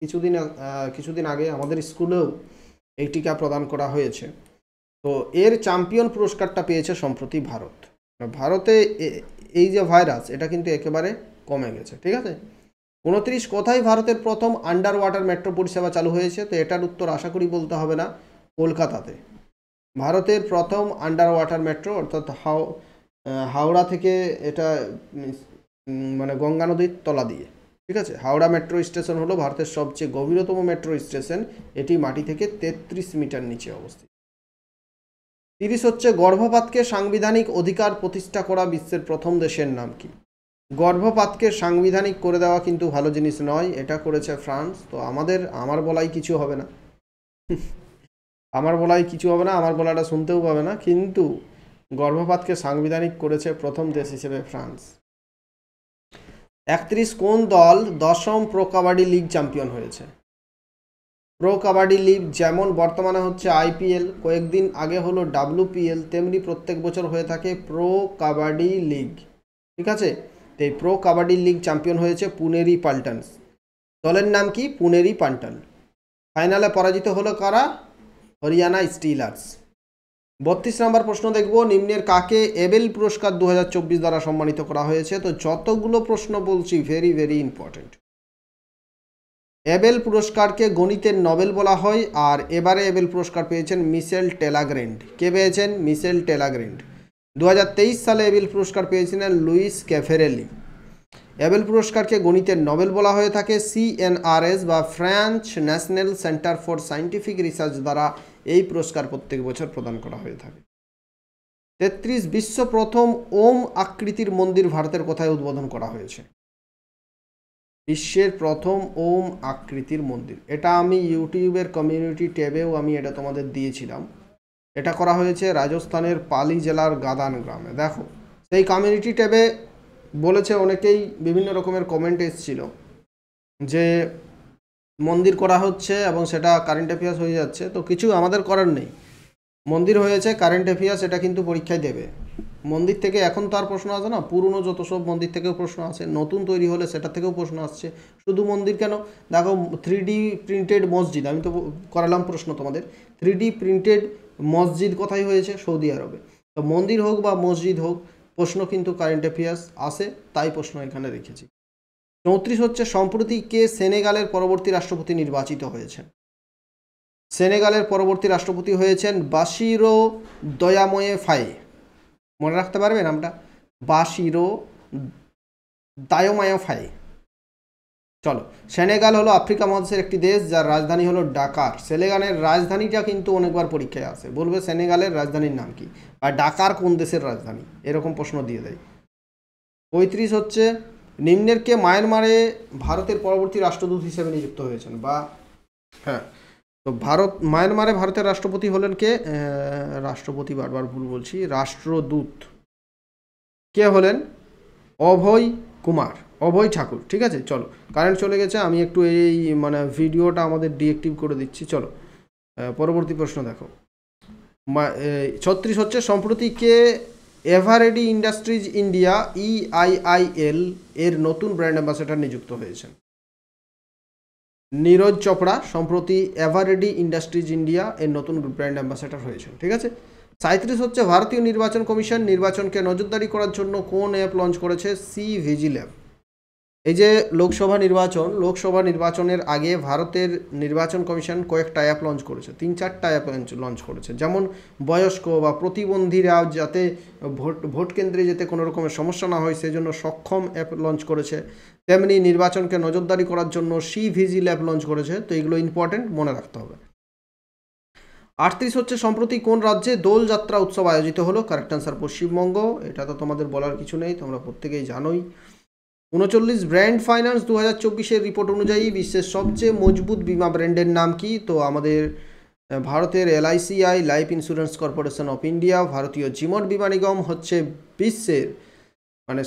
কিছুদিন আগে আমাদের স্কুলেও এই টিকা প্রদান করা হয়েছে। তো এর চ্যাম্পিয়ন পুরস্কারটা পেয়েছে সম্প্রতি ভারত। ভারতে এই যে ভাইরাস, এটা কিন্তু একেবারে কমে গেছে। ঠিক আছে। 29 কোথায় ভারতের প্রথম আন্ডার ওয়াটার মেট্রো পরিষেবা চালু হয়েছে? তো এটার উত্তর আশা করি বলতে হবে না, কলকাতাতে। ভারতের প্রথম আন্ডার ওয়াটার মেট্রো, অর্থাৎ হাওড়া থেকে এটা মানে গঙ্গা নদীর তলা দিয়ে। ঠিক আছে। হাওড়া মেট্রো স্টেশন হলো ভারতের সবচেয়ে গভীরতম মেট্রো স্টেশন। এটি মাটি থেকে 33 মিটার নিচে অবস্থিত। 30 হচ্ছে গর্ভপাতকে সাংবিধানিক অধিকার প্রতিষ্ঠা করা বিশ্বের প্রথম দেশের নাম কি? গর্ভপাতকে সাংবিধানিক করে দেওয়া কিন্তু ভালো জিনিস নয়, এটা করেছে ফ্রান্স। তো আমার বলাই কিছু হবে না, আমার বলাটা শুনতেও পাবে না, কিন্তু গর্ভপাতকে সাংবিধানিক করেছে প্রথম দেশ হিসেবে ফ্রান্স। 31 কোন দল 10ম প্রো কাবাডি লিগ চ্যাম্পিয়ন হয়েছে? প্রো কাবাডি লিগ যেমন বর্তমানে হচ্ছে আইপিএল, কয়েকদিন আগে হলো WPL, তেমনি প্রত্যেক বছর হয়ে থাকে প্রো কাবাডি লিগ, ঠিক আছে? তো এই প্রো কাবাডি লিগ চ্যাম্পিয়ন হয়েছে পুনেরি পাল্টনস। দলের নাম কি? পুনেরি পাল্টন। ফাইনালে পরাজিত হলো কারা? হরিয়ানা স্টিলার্স। 32 নম্বর প্রশ্ন দেখব, নিম্নের কাকে এবেল পুরস্কার 2024 দ্বারা সম্মানিত করা হয়েছে? তো যতগুলো প্রশ্ন বলছি ভেরি ভেরি ইম্পর্টেন্ট। এবেল পুরস্কারকে গণিতের নোবেল বলা হয়, আর এবারে এবেল পুরস্কার পেয়েছেন মিশেল টেলাগ্রেন্ড। কে পেয়েছেন? মিশেল টেলাগ্রেন্ড। 2023 সালে এবেল পুরস্কার পেয়েছিলেন লুইস ক্যাফেরেলি। এবেল পুরস্কারকে গণিতের নোবেল বলা হয়ে থাকে। CNRS বা French national centre for scientific research দ্বারা এই পুরস্কার প্রত্যেক বছর প্রদান করা হয়ে থাকে। 33 বিশ্ব প্রথম ওম আকৃতির মন্দির ভারতের কোথায় উদ্বোধন করা হয়েছে? বিশ্বের প্রথম ওম আকৃতির মন্দির, এটা আমি ইউটিউবের কমিউনিটি ট্যাবেও আমি এটা তোমাদের দিয়েছিলাম। এটা করা হয়েছে রাজস্থানের পালি জেলার গাদান গ্রামে। দেখো, সেই কমিউনিটি ট্যাবে বলেছে অনেকেই, বিভিন্ন রকমের কমেন্ট এসেছিল যে মন্দির করা হচ্ছে এবং সেটা কারেন্ট অ্যাফেয়ার্স হয়ে যাচ্ছে। তো কিছু আমাদের করার নেই, মন্দির হয়েছে, কারেন্ট অ্যাফেয়ার্স এটা কিন্তু পরীক্ষায় দেবে। মন্দির থেকে এখন তো আর প্রশ্ন আসে না, পুরনো যত সব মন্দির থেকেও প্রশ্ন আসে, নতুন তৈরি হলে সেটা থেকেও প্রশ্ন আসছে। শুধু মন্দির কেন, দেখো 3D প্রিন্টেড মসজিদ, আমি তো করালাম প্রশ্ন তোমাদের, 3D প্রিন্টেড মসজিদ কোথায় হয়েছে? সৌদি আরবে। তো মন্দির হোক বা মসজিদ হোক, প্রশ্ন কিন্তু কারেন্ট অ্যাফেয়ার্স আসে, তাই প্রশ্ন এখানে রেখেছি। 34 হচ্ছে, সম্প্রতি কে সেনেগালের পরবর্তী রাষ্ট্রপতি নির্বাচিত হয়েছেন? সেনেগালের পরবর্তী রাষ্ট্রপতি হয়েছেন বাশিরো দয়াময়ে ফায়ে। মনে রাখতে পারবে নামটা? বাশিরো দায়োমায়া ফায়ে। চলো, সেনেগাল হলো আফ্রিকা মহাদেশের একটি দেশ যার রাজধানী হলো ডাকার। সেনেগালের রাজধানীটা কিন্তু অনেকবার পরীক্ষায় আসে, বলবে সেনেগালের রাজধানীর নাম কি, আর ডাকার কোন দেশের রাজধানী, এরকম প্রশ্ন দিয়ে দেয়। 35 হচ্ছে, নিম্নের কে মায়ানমারে ভারতের পরবর্তী রাষ্ট্রদূত হিসেবে নিযুক্ত হয়েছেন? বা হ্যাঁ, তো মায়ানমারে ভারতের রাষ্ট্রপতি হলেন কে? রাষ্ট্রপতি বারবার ভুল বলছি, রাষ্ট্রদূত কে হলেন? অভয় ঠাকুর, ঠিক আছে? চলো, কারেন্ট চলে গেছে, আমি একটু এই ভিডিওটা আমাদের ডিএক্টিভ করে দিচ্ছি। চলো পরবর্তী প্রশ্ন দেখো। 36 হচ্ছে, সম্প্রতি কে এভারেডি ইন্ডাস্ট্রিজ ইন্ডিয়া EIIL এর নতুন ব্র্যান্ড অ্যাম্বাসেডর নিযুক্ত হয়েছেন? নীরজ চোপড়া সম্প্রতি এভারেডি ইন্ডাস্ট্রিজ ইন্ডিয়া এর নতুন ব্র্যান্ড অ্যাম্বাসেডর হয়েছেন, ঠিক আছে? 37 হচ্ছে, ভারতীয় নির্বাচন কমিশন নির্বাচনকে নজরদারি করার জন্য কোন অ্যাপ লঞ্চ করেছে? C-Vigil। এই যে লোকসভা নির্বাচনের আগে ভারতের নির্বাচন কমিশন কয়েকটা অ্যাপ লঞ্চ করেছে, 3-4টা অ্যাপ লঞ্চ করেছে। যেমন বয়স্ক বা প্রতিবন্ধীরা যাতে ভোট কেন্দ্রে যেতে কোনো রকমের সমস্যা না হয় সেজন্য সক্ষম অ্যাপ লঞ্চ করেছে, তেমনি নির্বাচনকে নজরদারি করার জন্য C-Vigil অ্যাপ লঞ্চ করেছে। তো এগুলো ইম্পর্টেন্ট, মনে রাখতে হবে। 38 হচ্ছে, সম্প্রতি কোন রাজ্যে দোলযাত্রা উৎসব আয়োজিত হলো? কারেক্ট আনসার পশ্চিমবঙ্গ, এটা তো তোমাদের বলার কিছু নেই, তোমরা প্রত্যেকেই জানোই। 39 ব্র্যান্ড ফাইন্যান্স 2024-এর রিপোর্ট অনুযায়ী বিশ্বের সবচেয়ে মজবুত বিমা ব্র্যান্ডের নাম কি? তো আমাদের ভারতের LICI, life insurance corporation of India. ভারতীয় জীবন বিমা নিগম হচ্ছে বিশ্বের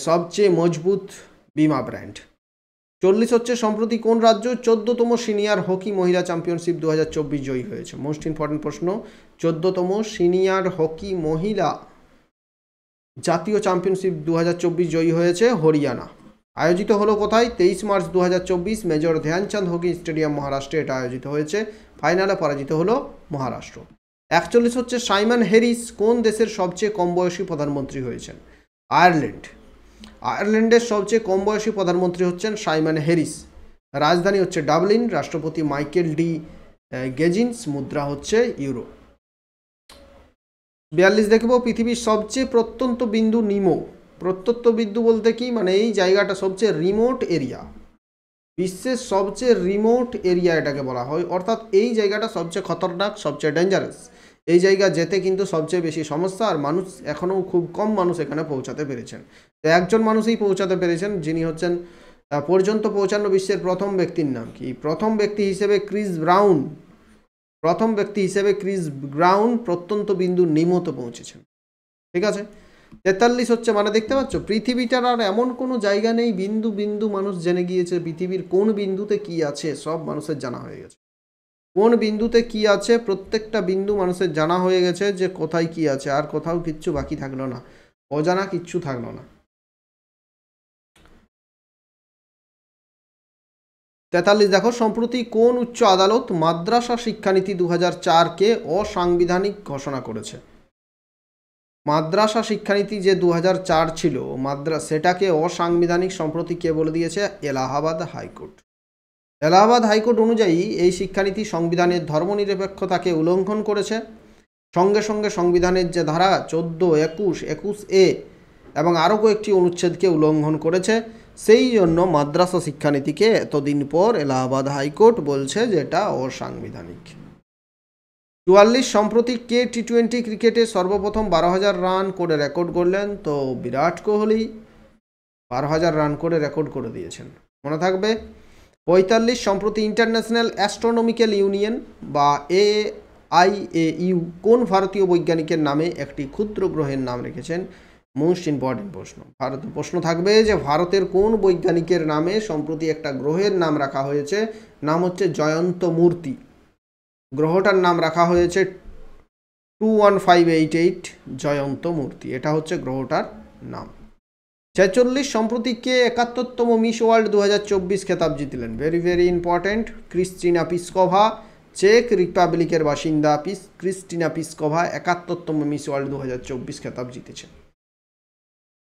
সবচেয়ে মজবুত বিমা ব্র্যান্ড। 40 হচ্ছে, সম্প্রতি কোন রাজ্য 14তম সিনিয়র হকি মহিলা চ্যাম্পিয়নশিপ 2024 জয়ী হয়েছে? মোস্ট ইম্পর্টেন্ট প্রশ্ন। 14তম সিনিয়র হকি মহিলা জাতীয় চ্যাম্পিয়নশিপ 2024 জয়ী হয়েছে হরিয়ানা। আয়োজিত হলো কোথায়? 23 March 2024 major Dhyan Chand hockey stadium, মহারাষ্ট্রে এটা আয়োজিত হয়েছে। ফাইনালে পরাজিত হলো মহারাষ্ট্র। 41 হচ্ছে, সাইমন হ্যারিস কোন দেশের সবচেয়ে কম বয়সী প্রধানমন্ত্রী হয়েছেন? আয়ারল্যান্ড। আয়ারল্যান্ডের সবচেয়ে কম বয়সী প্রধানমন্ত্রী হচ্ছেন সাইমন হ্যারিস। রাজধানী হচ্ছে ডাবলিন। রাষ্ট্রপতি মাইকেল ডি গেজিন্স। মুদ্রা হচ্ছে ইউরো। 42 দেখব, পৃথিবীর সবচেয়ে প্রত্যন্ত বিন্দু নিমো। প্রত্যন্ত বিন্দু বলতে কি, এই জায়গাটা সবচেয়ে রিমোট এরিয়া, বিশ্বের সবচেয়ে রিমোট এরিয়া এটাকে বলা হয়, অর্থাৎ এই জায়গাটা সবচেয়ে খতরনাক, সবচেয়ে ডেঞ্জারাস। এই জায়গা যেতে কিন্তু সবচেয়ে বেশি সমস্যা, আর মানুষ এখনও খুব কম মানুষ এখানে পৌঁছাতে পেরেছেন। তো একজন মানুষই পৌঁছাতে পেরেছেন, যিনি হচ্ছেন পর্যন্ত পৌঁছানো বিশ্বের প্রথম ব্যক্তির নাম কি? প্রথম ব্যক্তি হিসেবে ক্রিস ব্রাউন, প্রথম ব্যক্তি হিসেবে ক্রিস ব্রাউন প্রত্যন্ত বিন্দু নিমতে পৌঁছেছেন। ঠিক আছে, 43 হচ্ছে, মানে দেখতে পাচ্ছ পৃথিবীটার আর এমন কোনো জায়গা নেই বিন্দু বিন্দু মানুষ জেনে গিয়েছে পৃথিবীর কোন বিন্দুতে কি আছে, সব মানুষের জানা হয়ে গেছে। কোন বিন্দুতে কি আছে প্রত্যেকটা বিন্দু মানুষের জানা হয়ে গেছে, যে কোথায় কি আছে, আর কোথাও কিচ্ছু বাকি থাকলো না, অজানা কিচ্ছু থাকলো না। 43 দেখো, সম্প্রতি কোন উচ্চ আদালত মাদ্রাসা শিক্ষানীতি 2004-কে অসাংবিধানিক ঘোষণা করেছে? মাদ্রাসা শিক্ষানীতি যে 2004 ছিল সেটাকে অসাংবিধানিক সম্প্রতি কে বলে দিয়েছে? এলাহাবাদ হাইকোর্ট। এলাহাবাদ হাইকোর্ট অনুযায়ী এই শিক্ষানীতি সংবিধানের ধর্মনিরপেক্ষতাকে উল্লঙ্ঘন করেছে, সঙ্গে সঙ্গে সংবিধানের যে ধারা 14, 21, 21A এবং আরও কয়েকটি অনুচ্ছেদকে উল্লঙ্ঘন করেছে। সেই জন্য মাদ্রাসা শিক্ষানীতিকে এতদিন পর এলাহাবাদ হাইকোর্ট বলছে যে এটা অসাংবিধানিক। 44 সম্প্রতি কে টি20 ক্রিকেটে সর্বপ্রথম 12,000 রান করে রেকর্ড করলেন? তো বিরাট কোহলি 12,000 রান করে রেকর্ড করে দিয়েছেন, মনে থাকবে। 45 সম্প্রতি ইন্টারন্যাশনাল অ্যাস্ট্রোনমিক্যাল ইউনিয়ন বা AIAU কোন ভারতীয় বৈজ্ঞানিকের নামে একটি ক্ষুদ্র গ্রহের নাম রেখেছেন? মোস্ট ইম্পর্টেন্ট প্রশ্ন। প্রশ্ন থাকবে যে ভারতের কোন বৈজ্ঞানিকের নামে সম্প্রতি একটা গ্রহের নাম রাখা হয়েছে, নাম হচ্ছে জয়ন্ত মূর্তি। গ্রহটার নাম রাখা হয়েছে 21588 জয়ন্ত মূর্তি, এটা হচ্ছে গ্রহটার নাম। 46 সম্প্রতি কে 71তম মিস ওয়ার্ল্ড 2024 খেতাব জিতলেন? Very very important, Kristina Pyszkova, চেক রিপাবলিকের বাসিন্দা ক্রিস্টিনা পিসকোভা 71তম মিস ওয়ার্ল্ড 2024 খেতাব জিতেছে।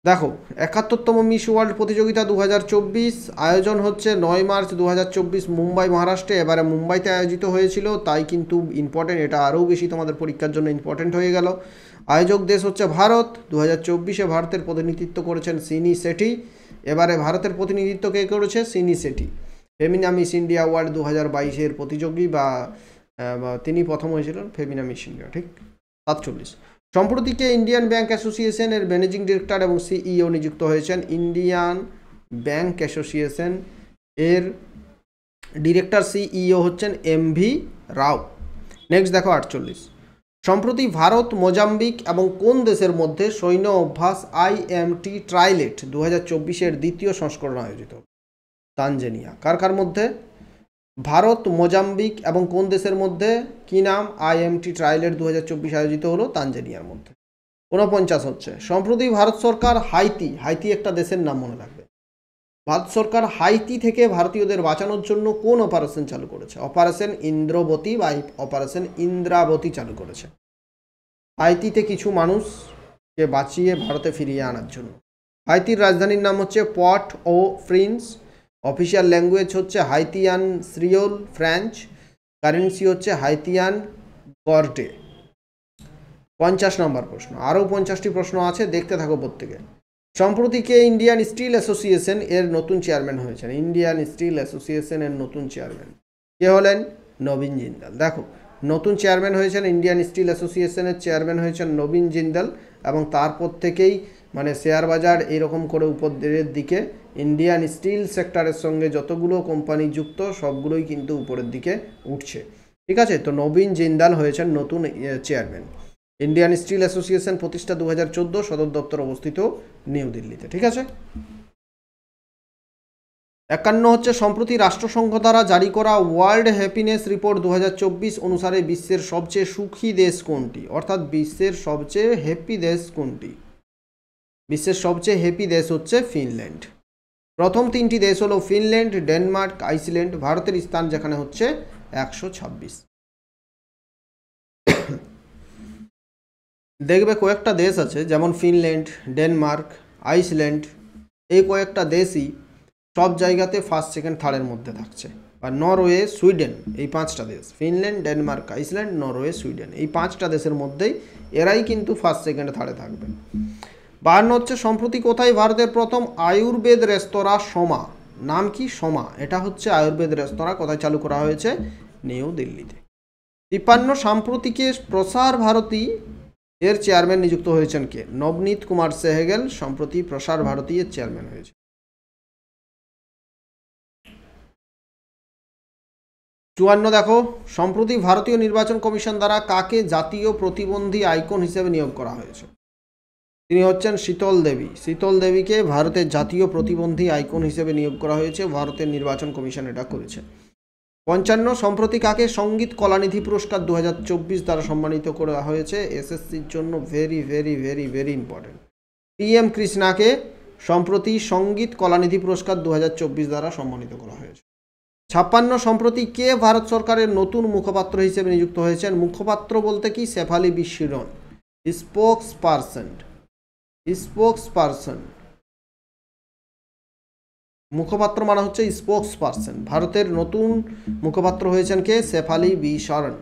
দেখো, 71তম মিস ওয়ার্ল্ড প্রতিযোগিতা 2024 আয়োজন হচ্ছে 9 মার্চ 2024 মুম্বাই, মহারাষ্ট্রে। এবারে মুম্বাইতে আয়োজিত হয়েছিল, তাই কিন্তু ইম্পর্টেন্ট, এটা আরও বেশি তোমাদের পরীক্ষার জন্য ইম্পর্টেন্ট হয়ে গেল। আয়োজক দেশ হচ্ছে ভারত। 2024-এ ভারতের প্রতিনিধিত্ব করেছেন সিনি শেঠি। এবারে ভারতের প্রতিনিধিত্ব কে করেছে? Sini Shetty. Femina Miss India World 2022-এর প্রতিযোগী বা তিনি প্রথম হয়েছিলেন ফেমিনা মিস ইন্ডিয়া, ঠিক। 47 সম্প্রতিকে ইন্ডিয়ান ব্যাংক অ্যাসোসিয়েশন এর ম্যানেজিং ডিরেক্টর এবং সিইও নিযুক্ত হয়েছেন? ইন্ডিয়ান ব্যাংক অ্যাসোসিয়েশন এর ডিরেক্টর সিইও হচ্ছেন MV রাও। নেক্সট দেখো 48 সম্প্রতি ভারত, মোজাম্বিক এবং কোন দেশের মধ্যে সৈন্য অভ্যাস IMT ট্রাইলেট 2024-এর দ্বিতীয় সংস্করণ আয়োজিত? তানজানিয়া। কার কার মধ্যে? ভারত, মোজাম্বিক এবং কোন দেশের মধ্যে? কি নাম? IMT ট্রাইলেট 2024 আয়োজিত হলো তানজানিয়ার মধ্যে। 49 হচ্ছে, সম্প্রতি ভারত সরকার হাইতি একটা দেশের নাম মনে রাখবে। ভারত সরকার হাইতি থেকে ভারতীয়দের বাঁচানোর জন্য কোন অপারেশন চালু করেছে? অপারেশন ইন্দ্রবতী বা অপারেশন ইন্দ্রাবতী চালু করেছে হাইতিতে কিছু মানুষকে বাঁচিয়ে ভারতে ফিরিয়ে আনার জন্য। হাইতির রাজধানীর নাম হচ্ছে পর্ট ও প্রিন্স। অফিসিয়াল ল্যাঙ্গুয়েজ হচ্ছে হাইতিয়ান ক্রিওল ফ্রেঞ্চ। কারেন্সি হচ্ছে হাইতিয়ান গর্ডে। 50 নম্বর প্রশ্ন। আরও 50টি প্রশ্ন আছে, দেখতে থাকো প্রত্যেকে। সম্প্রতি কে ইন্ডিয়ান স্টিল অ্যাসোসিয়েশন এর নতুন চেয়ারম্যান হয়েছেন? ইন্ডিয়ান স্টিল অ্যাসোসিয়েশন এর নতুন চেয়ারম্যান কে হলেন? নবীন জিন্দাল। দেখো, নতুন চেয়ারম্যান হয়েছেন ইন্ডিয়ান স্টিল অ্যাসোসিয়েশনের চেয়ারম্যান হয়েছেন নবীন জিন্দাল, এবং তারপর থেকেই মানে শেয়ার বাজার এরকম করে উপরের দিকে ইন্ডিয়ান স্টিল সেক্টরের সঙ্গে যতগুলো কোম্পানি যুক্ত সবগুলোই কিন্তু উপরের দিকে উঠছে। ঠিক আছে, তো নবীন জিন্দাল হয়েছেন নতুন চেয়ারম্যান। ইন্ডিয়ান স্টিল অ্যাসোসিয়েশন প্রতিষ্ঠা 2014, সদর দপ্তর অবস্থিত নিউ দিল্লিতে। ঠিক আছে। 51 হচ্ছে, সম্প্রতি রাষ্ট্রসংঘ দ্বারা জারি করা ওয়ার্ল্ড হ্যাপিনেস রিপোর্ট 2024 অনুসারে বিশ্বের সবচেয়ে সুখী দেশ কোনটি? অর্থাৎ বিশ্বের সবচেয়ে হ্যাপি দেশ কোনটি? বিশ্বের সবচেয়ে হ্যাপি দেশ হচ্ছে ফিনল্যান্ড। প্রথম 3টি দেশ হলো ফিনল্যান্ড, ডেনমার্ক, আইসল্যান্ড। ভারতের স্থান যেখানে হচ্ছে 126। দেখবে কয়েকটা দেশ আছে যেমন ফিনল্যান্ড, ডেনমার্ক, আইসল্যান্ড, এই কয়েকটা দেশই সব জায়গাতে ফার্স্ট, সেকেন্ড, থার্ডের মধ্যে থাকছে। বা নরওয়ে, সুইডেন, এই 5টা দেশ, Finland, Denmark, Iceland, Norway, Sweden, এই 5টা দেশের মধ্যেই এরাই কিন্তু ফার্স্ট, সেকেন্ড, থার্ডে থাকবে। 52 হচ্ছে, সম্প্রতি কোথায় ভারতের প্রথম আয়ুর্বেদ রেস্তোরাঁ সোমা? নাম কি? সোমা। এটা হচ্ছে আয়ুর্বেদ রেস্তোরাঁ, কোথায় চালু করা হয়েছে? নিউ দিল্লিতে। 53 সাম্প্রতিকে প্রসার ভারতী এর চেয়ারম্যান নিযুক্ত হয়েছেন কে? নবনীত কুমার সেহগেল সম্প্রতি প্রসার ভারতী এর চেয়ারম্যান হয়েছে। 54 দেখো, সম্প্রতি ভারতীয় নির্বাচন কমিশন দ্বারা কাকে জাতীয় প্রতিবন্ধী আইকন হিসেবে নিয়োগ করা হয়েছে? তিনি হচ্ছেন শীতল দেবী। শীতল দেবীকে ভারতের জাতীয় প্রতিবন্ধী আইকন হিসেবে নিয়োগ করা হয়েছে, ভারতের নির্বাচন কমিশন এটা করেছে। 55 সম্প্রতি কাকে সঙ্গীত কলানিধি পুরস্কার 2024 দ্বারা সম্মানিত করা হয়েছে? এসএসসির জন্য very very very very important. PM কৃষ্ণাকে সম্প্রতি সঙ্গীত কলানিধি পুরস্কার 2024 দ্বারা সম্মানিত করা হয়েছে। 56 সম্প্রতি কে ভারত সরকারের নতুন মুখপাত্র হিসেবে নিযুক্ত হয়েছেন? মুখপাত্র বলতে কি? শেফালি বিশ্বরণ, স্পোক্সপারসন। মুখপাত্র মানে হচ্ছে স্পোক্সপারসন। ভারতের নতুন মুখপাত্র হয়েছেন কে? শেফালি বিশ্বরণ।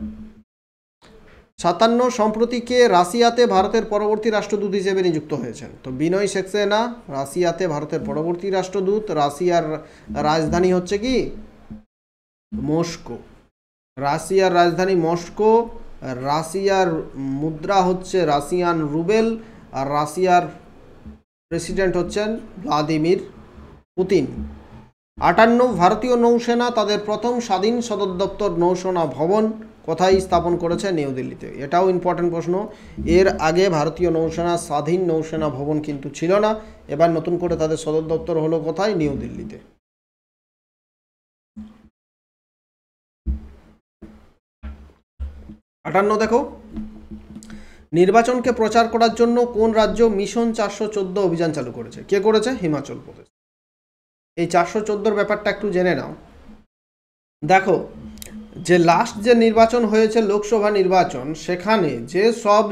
57 সম্প্রতি কে রাশিয়াতে ভারতের পরবর্তী রাষ্ট্রদূত হিসেবে নিযুক্ত হয়েছেন? তো বিনয় সেক্সেনা রাশিয়াতে ভারতের পরবর্তী রাষ্ট্রদূত। রাশিয়ার রাজধানী হচ্ছে কি? মস্কো। রাশিয়ার রাজধানী মস্কো। রাশিয়ার মুদ্রা হচ্ছে রাশিয়ান রুবেল। আর রাশিয়ার প্রেসিডেন্ট হচ্ছেন ভ্লাদিমির পুতিন। 58 ভারতীয় নৌসেনা তাদের প্রথম স্বাধীন সদর দপ্তর নৌসেনা ভবন কোথায় স্থাপন করেছে? নিউ দিল্লিতে। এটাও ইম্পর্টেন্ট প্রশ্ন। এর আগে ভারতীয় নৌসেনা স্বাধীন নৌসেনা ভবন কিন্তু ছিল না, এবার নতুন করে তাদের সদর দপ্তর হলো কোথায়? নিউ দিল্লিতে। 58 দেখো, নির্বাচনকে প্রচার করার জন্য কোন রাজ্য মিশন 414 অভিযান চালু করেছে? কে করেছে? হিমাচল প্রদেশ। এই 414 ব্যাপারটা একটু জেনে নাও। দেখো, যে লাস্ট যে নির্বাচন হয়েছে লোকসভা নির্বাচন, সেখানে যে সব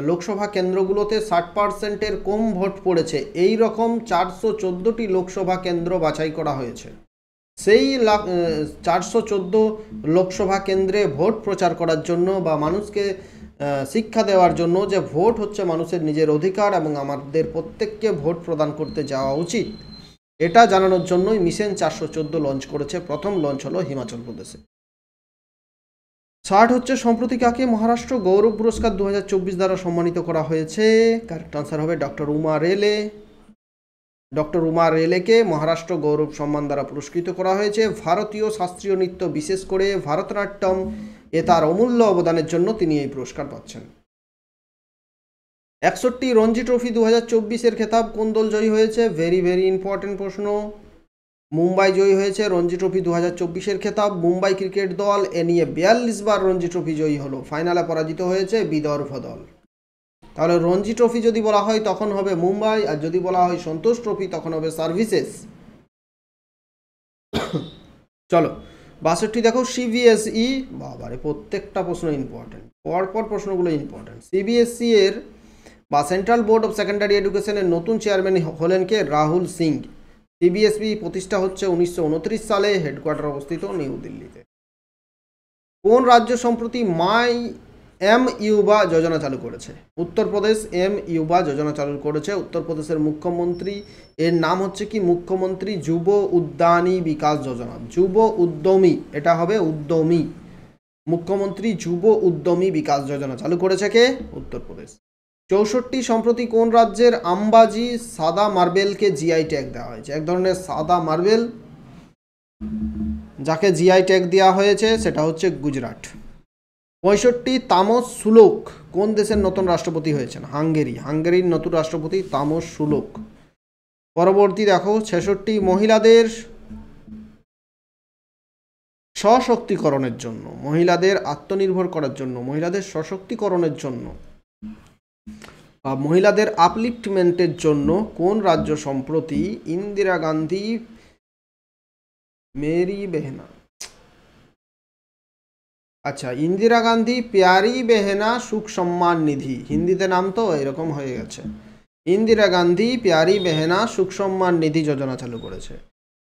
লোকসভা কেন্দ্রগুলোতে 60%-এর কম ভোট পড়েছে, এই রকম 414টি লোকসভা কেন্দ্র বাছাই করা হয়েছে। সেই 414 লোকসভা কেন্দ্রে ভোট প্রচার করার জন্য বা মানুষকে শিক্ষা দেওয়ার জন্য যে ভোট হচ্ছে মানুষের নিজের অধিকার এবং আমাদের প্রত্যেককে ভোট প্রদান করতে যাওয়া উচিত, এটা জানানোর জন্যই মিশন 414 লঞ্চ করেছে। প্রথম লঞ্চ হলো হিমাচল প্রদেশে। 60 হচ্ছে সম্প্রতি কাকে মহারাষ্ট্র গৌরব পুরস্কার 2024 দ্বারা সম্মানিত করা হয়েছে? কারেক্ট আনসার হবে ডক্টর উমা রেলে। ডক্টর উমা রেলেকে মহারাষ্ট্র গৌরব সম্মান দ্বারা পুরস্কৃত করা হয়েছে। ভারতীয় শাস্ত্রীয় নৃত্য, বিশেষ করে ভারতনাট্যম এ তার অমূল্য অবদানের জন্য তিনি এই পুরস্কার পাচ্ছেন। 61 রঞ্জি ট্রফি 2024-এর খেতাব কোন দল জয়ী হয়েছে? ভেরি ভেরি ইম্পর্টেন্ট প্রশ্ন। মুম্বাই জয়ী হয়েছে রঞ্জি ট্রফি 2024-এর খেতাব। মুম্বাই ক্রিকেট দল এ নিয়ে 42 বার রঞ্জি ট্রফি জয়ী হলো। ফাইনালে পরাজিত হয়েছে বিদর্ভ দল। তাহলে রঞ্জি ট্রফি যদি বলা হয় তখন হবে মুম্বাই, আর যদি বলা হয় সন্তোষ ট্রফি তখন হবে সার্ভিসেস। চলো 62 দেখো, সিবিএসই। বাবারে, প্রত্যেকটা প্রশ্ন ইম্পর্টেন্ট, পরপর প্রশ্নগুলো ইম্পর্টেন্ট। সিবিএসই এর বা সেন্ট্রাল বোর্ড অফ সেকেন্ডারি এডুকেশনের নতুন চেয়ারম্যান হলেন কে? রাহুল সিং। সিবিএসই প্রতিষ্ঠা হচ্ছে 1929 সালে, হেডকোয়ার্টার অবস্থিত নিউ দিল্লিতে। কোন রাজ্য সম্প্রতি মাই MUBA যোজনা চালু করেছে? উত্তরপ্রদেশ MUBA যোজনা চালু করেছে। উত্তরপ্রদেশের মুখ্যমন্ত্রী এর নাম হচ্ছে কি? মুখ্যমন্ত্রী যুব উদ্যানী বিকাশ যোজনা। যুব উদ্যমী, এটা হবে উদ্যমী। মুখ্যমন্ত্রী যুব উদ্যমী বিকাশ যোজনা চালু করেছে কে? উত্তরপ্রদেশ। 64 সম্প্রতি কোন রাজ্যের আম্বাজি সাদা মার্বেলকে জিআই ট্যাগ দেওয়া হয়েছে? এক ধরনের সাদা মার্বেল যাকে জিআই ট্যাগ দেওয়া হয়েছে সেটা হচ্ছে গুজরাট। 65 তামস সুলোক কোন দেশের নতুন রাষ্ট্রপতি হয়েছেন? হাঙ্গেরি। হাঙ্গেরির নতুন রাষ্ট্রপতি তামস সুলোক। পরবর্তী দেখো 66 মহিলাদের সশক্তিকরণের জন্য, মহিলাদের আত্মনির্ভর করার জন্য, মহিলাদের সশক্তিকরণের জন্য, মহিলাদের আপলিফটমেন্টের জন্য কোন রাজ্য সম্প্রতি ইন্দিরা গান্ধী মেরি বেহনা, আচ্ছা ইন্দিরা গান্ধী প্যারি বেহেনা সুখ সম্মান নিধি, হিন্দিতে নাম তো এরকম হয়ে গেছে, ইন্দিরা গান্ধী প্যারি বেহেনা সুখ সম্মান নিধি যোজনা চালু করেছে।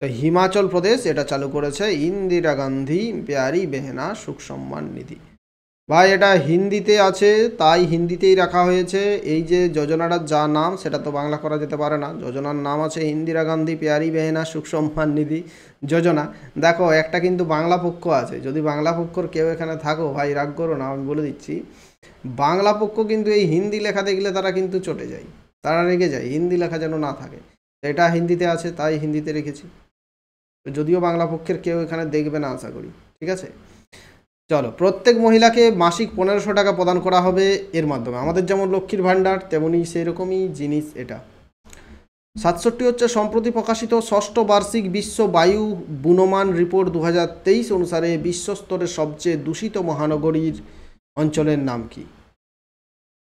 তো হিমাচল প্রদেশ এটা চালু করেছে, ইন্দিরা গান্ধী প্যারি বেহেনা সুখ সম্মান নিধি। ভাই এটা হিন্দিতে আছে, তাই হিন্দিতেই রাখা হয়েছে। এই যে যোজনাটার যা নাম সেটা তো বাংলা করা যেতে পারে না। যোজনার নাম আছে ইন্দিরা গান্ধী প্যারি বেহেনা সুখ সম্মান নিধি যোজনা। দেখো একটা কিন্তু বাংলা পক্ষ আছে, যদি বাংলা পক্ষর কেউ এখানে থাকো ভাই রাগ করো না, আমি বলে দিচ্ছি বাংলা পক্ষ কিন্তু এই হিন্দি লেখা দেখলে তারা কিন্তু চটে যায়, তারা রেগে যায়, হিন্দি লেখা যেন না থাকে। এটা হিন্দিতে আছে তাই হিন্দিতে রেখেছি, যদিও বাংলা পক্ষের কেউ এখানে দেখবে না আশা করি। ঠিক আছে, চলো। প্রত্যেক মহিলাকে মাসিক 1500 টাকা প্রদান করা হবে এর মাধ্যমে। আমাদের যেমন লক্ষ্মীর ভাণ্ডার তেমনি সেই রকমই জিনিস এটা। 67 হচ্ছে সম্প্রতি প্রকাশিত ষষ্ঠ বার্ষিক বিশ্ব বায়ু গুণমান রিপোর্ট 2023 অনুসারে বিশ্বস্তরের সবচেয়ে দূষিত মহানগরীর অঞ্চলের নাম কি?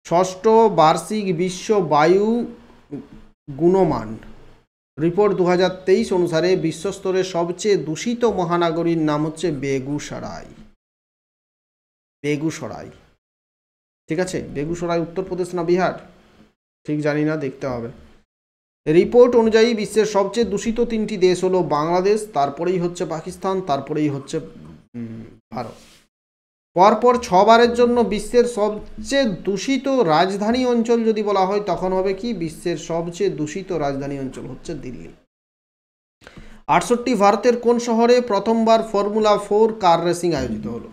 ষষ্ঠ বার্ষিক বিশ্ব বায়ু গুণমান রিপোর্ট 2023 অনুসারে বিশ্বস্তরের সবচেয়ে দূষিত মহানগরীর নাম হচ্ছে বেগুসরাই। বেগুসরাই, ঠিক আছে। বেগুসরাই উত্তরপ্রদেশ না বিহার ঠিক জানি না, দেখতে হবে। রিপোর্ট অনুযায়ী বিশ্বের সবচেয়ে দূষিত 3টি দেশ হলো বাংলাদেশ, তারপরেই হচ্ছে পাকিস্তান, তারপরেই হচ্ছে ভারত। পরপর 6 বারের জন্য বিশ্বের সবচেয়ে দূষিত রাজধানী অঞ্চল যদি বলা হয় তখন হবে কি? বিশ্বের সবচেয়ে দূষিত রাজধানী অঞ্চল হচ্ছে দিল্লি। 68 ভারতের কোন শহরে প্রথমবার ফর্মুলা 4 কার রেসিং আয়োজিত হলো?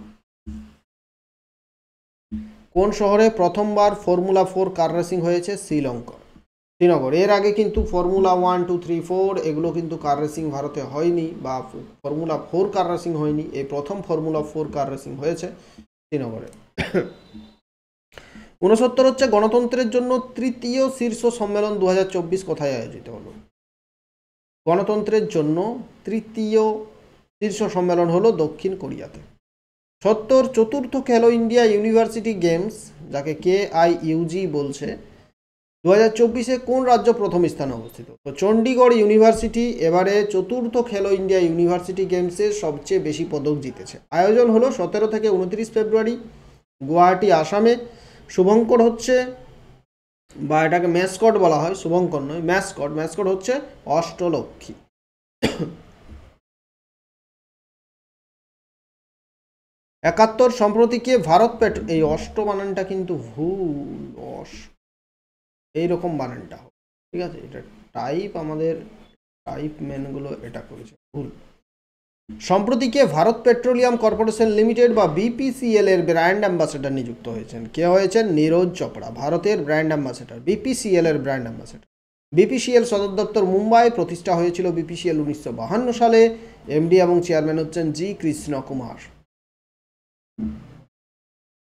কোন শহরে প্রথমবার ফর্মুলা 4 কার রেসিং হয়েছে? শ্রীনগর। এর আগে কিন্তু ফর্মুলা 1, 2, 3, 4 এগুলো কিন্তু কার রেসিং ভারতে হয়নি, বা ফর্মুলা 4 কার রেসিং হয়নি। এই প্রথম ফর্মুলা 4 কার রেসিং হয়েছে শ্রীনগরে। 69 হচ্ছে গণতন্ত্রের জন্য তৃতীয় শীর্ষ সম্মেলন 2024 কোথায় আয়োজিত হলো? গণতন্ত্রের জন্য তৃতীয় শীর্ষ সম্মেলন হলো দক্ষিণ কোরিয়াতে। 70 চতুর্থ খেলো ইন্ডিয়া ইউনিভার্সিটি গেমস, যাকে KIUG বলছে, 2024 কোন রাজ্য প্রথম স্থানে অবস্থিত? তো চণ্ডীগড় ইউনিভার্সিটি এবারে চতুর্থ খেলো ইন্ডিয়া ইউনিভার্সিটি গেমসে সবচেয়ে বেশি পদক জিতেছে। আয়োজন হলো 17 থেকে 29 ফেব্রুয়ারি গুয়াহাটি, আসামে। শুভঙ্কর হচ্ছে, বা এটাকে ম্যাসকট বলা হয়, শুভঙ্কর নয়, ম্যাসকট হচ্ছে অষ্টলক্ষ্মী। 71 সম্প্রতিকে ভারত পেট্রো, এই অষ্ট বানানটা কিন্তু ভুল, এইরকম বানানটা হবে, ঠিক আছে। এটা টাইপ, আমাদের টাইপ ম্যানগুলো এটা করেছে ভুল। সম্প্রতিকে ভারত পেট্রোলিয়াম কর্পোরেশন লিমিটেড বা BPCL এর ব্র্যান্ড অ্যাম্বাসেডর নিযুক্ত হয়েছেন। কে হয়েছেন? নীরজ চোপড়া, ভারতের ব্র্যান্ড অ্যাম্বাসেডর, BPCL এর ব্র্যান্ড অ্যাম্বাসেডর। BPCL সদর দপ্তর মুম্বাই, প্রতিষ্ঠা হয়েছিল BPCL 1952 সালে। MD এবং চেয়ারম্যান হচ্ছেন G কৃষ্ণ কুমার।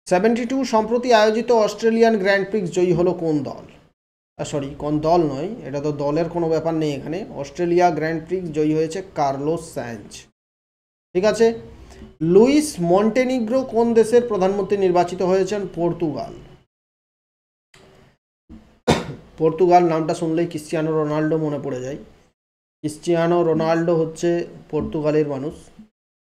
72 সম্প্রতি আয়োজিত অস্ট্রেলিয়ান গ্র্যান্ড প্রিক্স জয়ী হলো কোন দল? কোন দল নয়, এটা তো দলের কোনো ব্যাপার নেই এখানে। অস্ট্রেলিয়া গ্র্যান্ড প্রিক্স জয়ী হয়েছে কার্লোস সাইনজ, ঠিক আছে। লুইস মন্টেনিগ্রো কোন দেশের প্রধানমন্ত্রী নির্বাচিত হয়েছেন? পর্তুগাল। পর্তুগাল নামটা শুনলেই ক্রিশ্চিয়ানো রোনাল্ডো মনে পড়ে যায়। ক্রিশ্চিয়ানো রোনাল্ডো হচ্ছে পর্তুগালের মানুষ।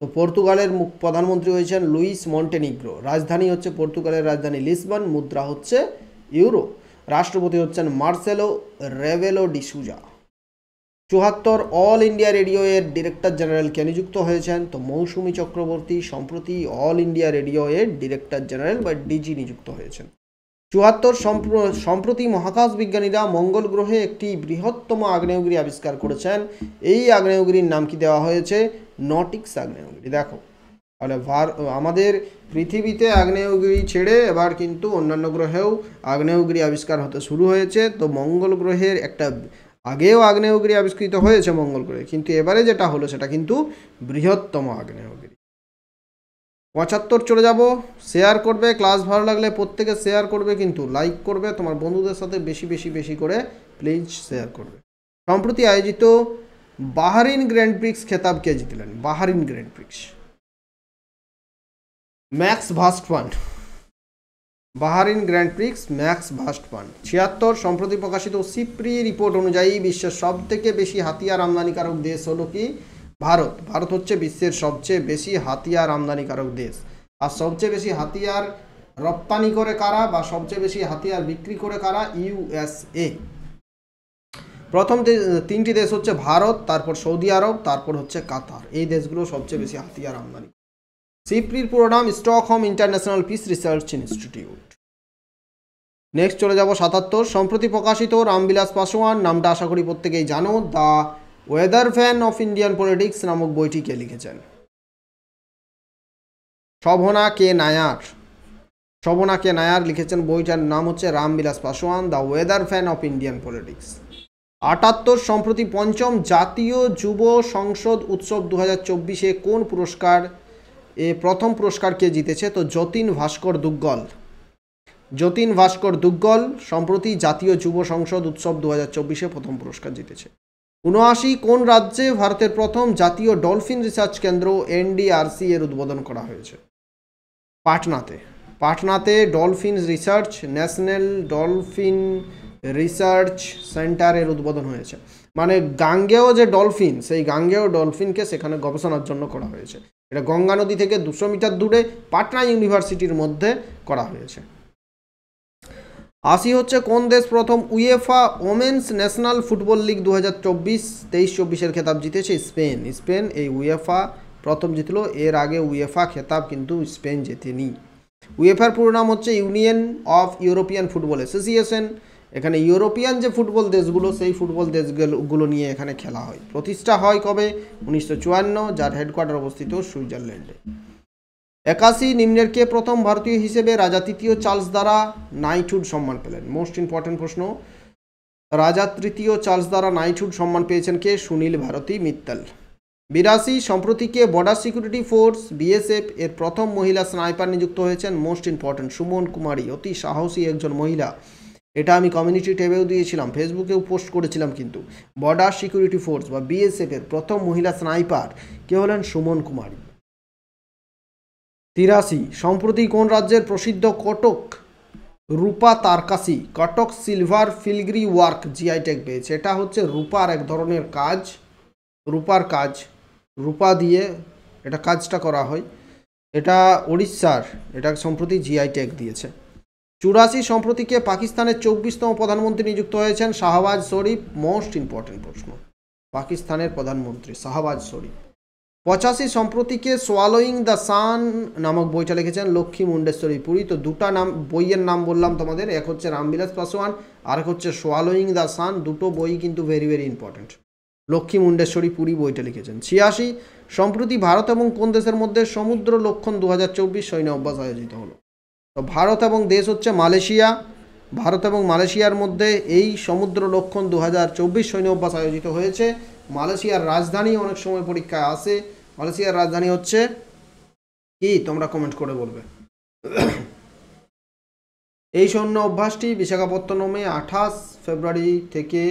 তো পর্তুগালের প্রধানমন্ত্রী হয়েছেন লুইস মন্টেনিগ্রো। রাজধানী হচ্ছে পর্তুগালের রাজধানী লিসবন, মুদ্রা হচ্ছে ইউরো। রাষ্ট্রপতি হচ্ছেন মার্সেলো রেবেলো ডি সুজা। 74 অল ইন্ডিয়া রেডিও এর ডিরেক্টর জেনারেল কে নিযুক্ত হয়েছেন? তো মৌসুমী চক্রবর্তী সম্প্রতি অল ইন্ডিয়া রেডিও এর ডিরেক্টর জেনারেল বা DG নিযুক্ত হয়েছেন। 74 সম্প্রতি মহাকাশ বিজ্ঞানীরা মঙ্গল গ্রহে একটি বৃহত্তম আগ্নেয়গিরি আবিষ্কার করেছেন। এই আগ্নেয়গিরির নাম কি দেওয়া হয়েছে? নটিক্স আগ্নেয়গিরি। দেখো তাহলে আমাদের পৃথিবীতে আগ্নেয়গিরি ছেড়ে এবার কিন্তু অন্যান্য গ্রহেও আগ্নেয়গিরি আবিষ্কার হতে শুরু হয়েছে। তো মঙ্গল গ্রহের একটা আগেও আগ্নেয়গিরি আবিষ্কৃত হয়েছে মঙ্গল গ্রহে, কিন্তু এবারে যেটা হলো সেটা কিন্তু বৃহত্তম আগ্নেয়গিরি। 75 চলে যাব। শেয়ার করবে, ক্লাস ভালো লাগলে প্রত্যেকে শেয়ার করবে, কিন্তু লাইক করবে, তোমার বন্ধুদের সাথে বেশি করে প্লিজ শেয়ার করবে। সম্প্রতি আয়োজিত বাহরিন গ্র্যান্ড প্রিক্স খেতাব কে জিতলেন? Bahrain grand Prix max Verstappen. Bahrain grand Prix max Verstappen. 76 সম্প্রতি প্রকাশিত সিপ্রি রিপোর্ট অনুযায়ী বিশ্বের সবথেকে বেশি হাতিয়ার আমদানিকারক দেশ হলো কি? ভারত। ভারত হচ্ছে বিশ্বের সবচেয়ে বেশি হাতিয়ার আমদানিকারক দেশ। আর সবচেয়ে বেশি হাতিয়ার রপ্তানি করে কারা, বা সবচেয়ে বেশি হাতিয়ার বিক্রি করে কারা? USA। প্রথম 3টি দেশ হচ্ছে ভারত, তারপর সৌদি আরব, তারপর হচ্ছে কাতার। এই দেশগুলো সবচেয়ে বেশি হাতিয়ার আমদানি। সিপ্রির পুরো নাম Stockholm international piece research institute. Next চলে যাব 77। সম্প্রতি প্রকাশিত রামবিলাস পাসওয়ান, নামটা আশা করি প্রত্যেকেই জানো, the weather van of Indian politics নামক বইটি কে লিখেছেন? শোভনা কে নায়ার। শোভনা কে নায়ার লিখেছেন। বইটার নাম হচ্ছে Ramvilas Paswan, the weather van of Indian politics. 78। সম্প্রতি পঞ্চম জাতীয় যুব সংসদ উৎসব 2024-এ কোন পুরস্কার প্রথম পুরস্কার কে জিতেছে? তো যতীন ভাস্কর দুগ্গল। যতীন ভাস্কর দুগ্গল সম্প্রতি জাতীয় যুব সংসদ উৎসব 2024-এ প্রথম পুরস্কার জিতেছে। 79। কোন রাজ্যে ভারতের প্রথম জাতীয় ডলফিন রিসার্চ কেন্দ্র NDRC এর উদ্বোধন করা হয়েছে? পাটনাতে। পাটনাতে dolphin research, national dolphin research সেন্টারের উদ্বোধন হয়েছে। মানে গাঙ্গেয় যে ডলফিন, সেই গাঙ্গেয় ডলফিনকে সেখানে গবেষণার জন্য করা হয়েছে। এটা গঙ্গা নদী থেকে 200 মিটার দূরে পাটনা ইউনিভার্সিটির মধ্যে করা হয়েছে। 80 হচ্ছে কোন দেশ প্রথম UEFA women's national football league 2023-24 খেতাব জিতেছে? স্পেন। স্পেন এই উয়েফা প্রথম জিতলো। এর আগে উয়েফা খেতাব কিন্তু স্পেন জেতেনি। উয়েফার পুরো নাম হচ্ছে union of European football association. এখানে ইউরোপিয়ান যে ফুটবল দেশগুলো, সেই ফুটবল দেশগুলো নিয়ে এখানে খেলা হয়। প্রতিষ্ঠা হয় কবে? 1954, যার হেডকোয়ার্টার অবস্থিত সুইজারল্যান্ডে। 81। নিম্নের কে প্রথম ভারতীয় হিসেবে রাজা তৃতীয় চার্লস দ্বারা নাইটহুড সম্মান পেলেন? মোস্ট ইম্পর্টেন্ট প্রশ্ন। রাজা তৃতীয় চার্লস দ্বারা নাইটহুড সম্মান পেয়েছেন কে? সুনীল ভারতী মিত্তল। 82। সম্প্রতি কে বর্ডার সিকিউরিটি ফোর্স BSF এর প্রথম মহিলা স্নাইপার নিযুক্ত হয়েছেন? মোস্ট ইম্পর্টেন্ট সুমন কুমারী, অতি সাহসী একজন মহিলা। এটা আমি কমিউনিটি ট্যাবেও দিয়েছিলাম, ফেসবুকেও পোস্ট করেছিলাম। কিন্তু বর্ডার সিকিউরিটি ফোর্স বা BSF এর প্রথম মহিলা স্নাইপার কে হলেন? সুমন কুমারী। 83। সম্প্রতি কোন রাজ্যের প্রসিদ্ধ কটক রূপা তারকাসি, Cuttack silver filigree work GI tag পেয়েছে? এটা হচ্ছে রূপার এক ধরনের কাজ, রূপার কাজ, রূপা দিয়ে এটা কাজটা করা হয়। এটা উড়িষ্যার, এটা সম্প্রতি GI ট্যাগ দিয়েছে। 84। সম্প্রতিকে পাকিস্তানের 24তম প্রধানমন্ত্রী নিযুক্ত হয়েছেন? শাহবাজ শরীফ। মোস্ট ইম্পর্টেন্ট প্রশ্ন। পাকিস্তানের প্রধানমন্ত্রী শাহবাজ শরীফ। 85। সম্প্রতিকে সোয়ালোয়িং দ্য সান নামক বইটা লিখেছেন? লক্ষ্মী মুন্ডেশ্বরী পুরী। তো দুটা নাম, বইয়ের নাম বললাম তোমাদের, এক হচ্ছে রামবিলাস পাসওয়ান আর এক হচ্ছে সোয়ালোয়িং দ্য সান। দুটো বই কিন্তু very very important. Lakshmi Mundeshwari Puri বইটা লিখেছেন। 86। সম্প্রতি ভারত এবং কোন দেশের মধ্যে সমুদ্র লক্ষণ 2024 সৈন্য অভ্যাস আয়োজিত হলো? তো ভারত এবং দেশ হচ্ছে মালয়েশিয়া। ভারত এবং মালয়েশিয়ার মধ্যে এই সমুদ্র লক্ষণ 2024 সৈন্য অভ্যাস আয়োজিত হয়েছে। মালয়েশিয়ার রাজধানী অনেক সময় পরীক্ষায় আসে। মালয়েশিয়ার রাজধানী হচ্ছে কি? তোমরা কমেন্ট করে বলবে। এই সৈন্য অভ্যাসটি বিশাখাপত্তনমে 28 ফেব্রুয়ারি থেকে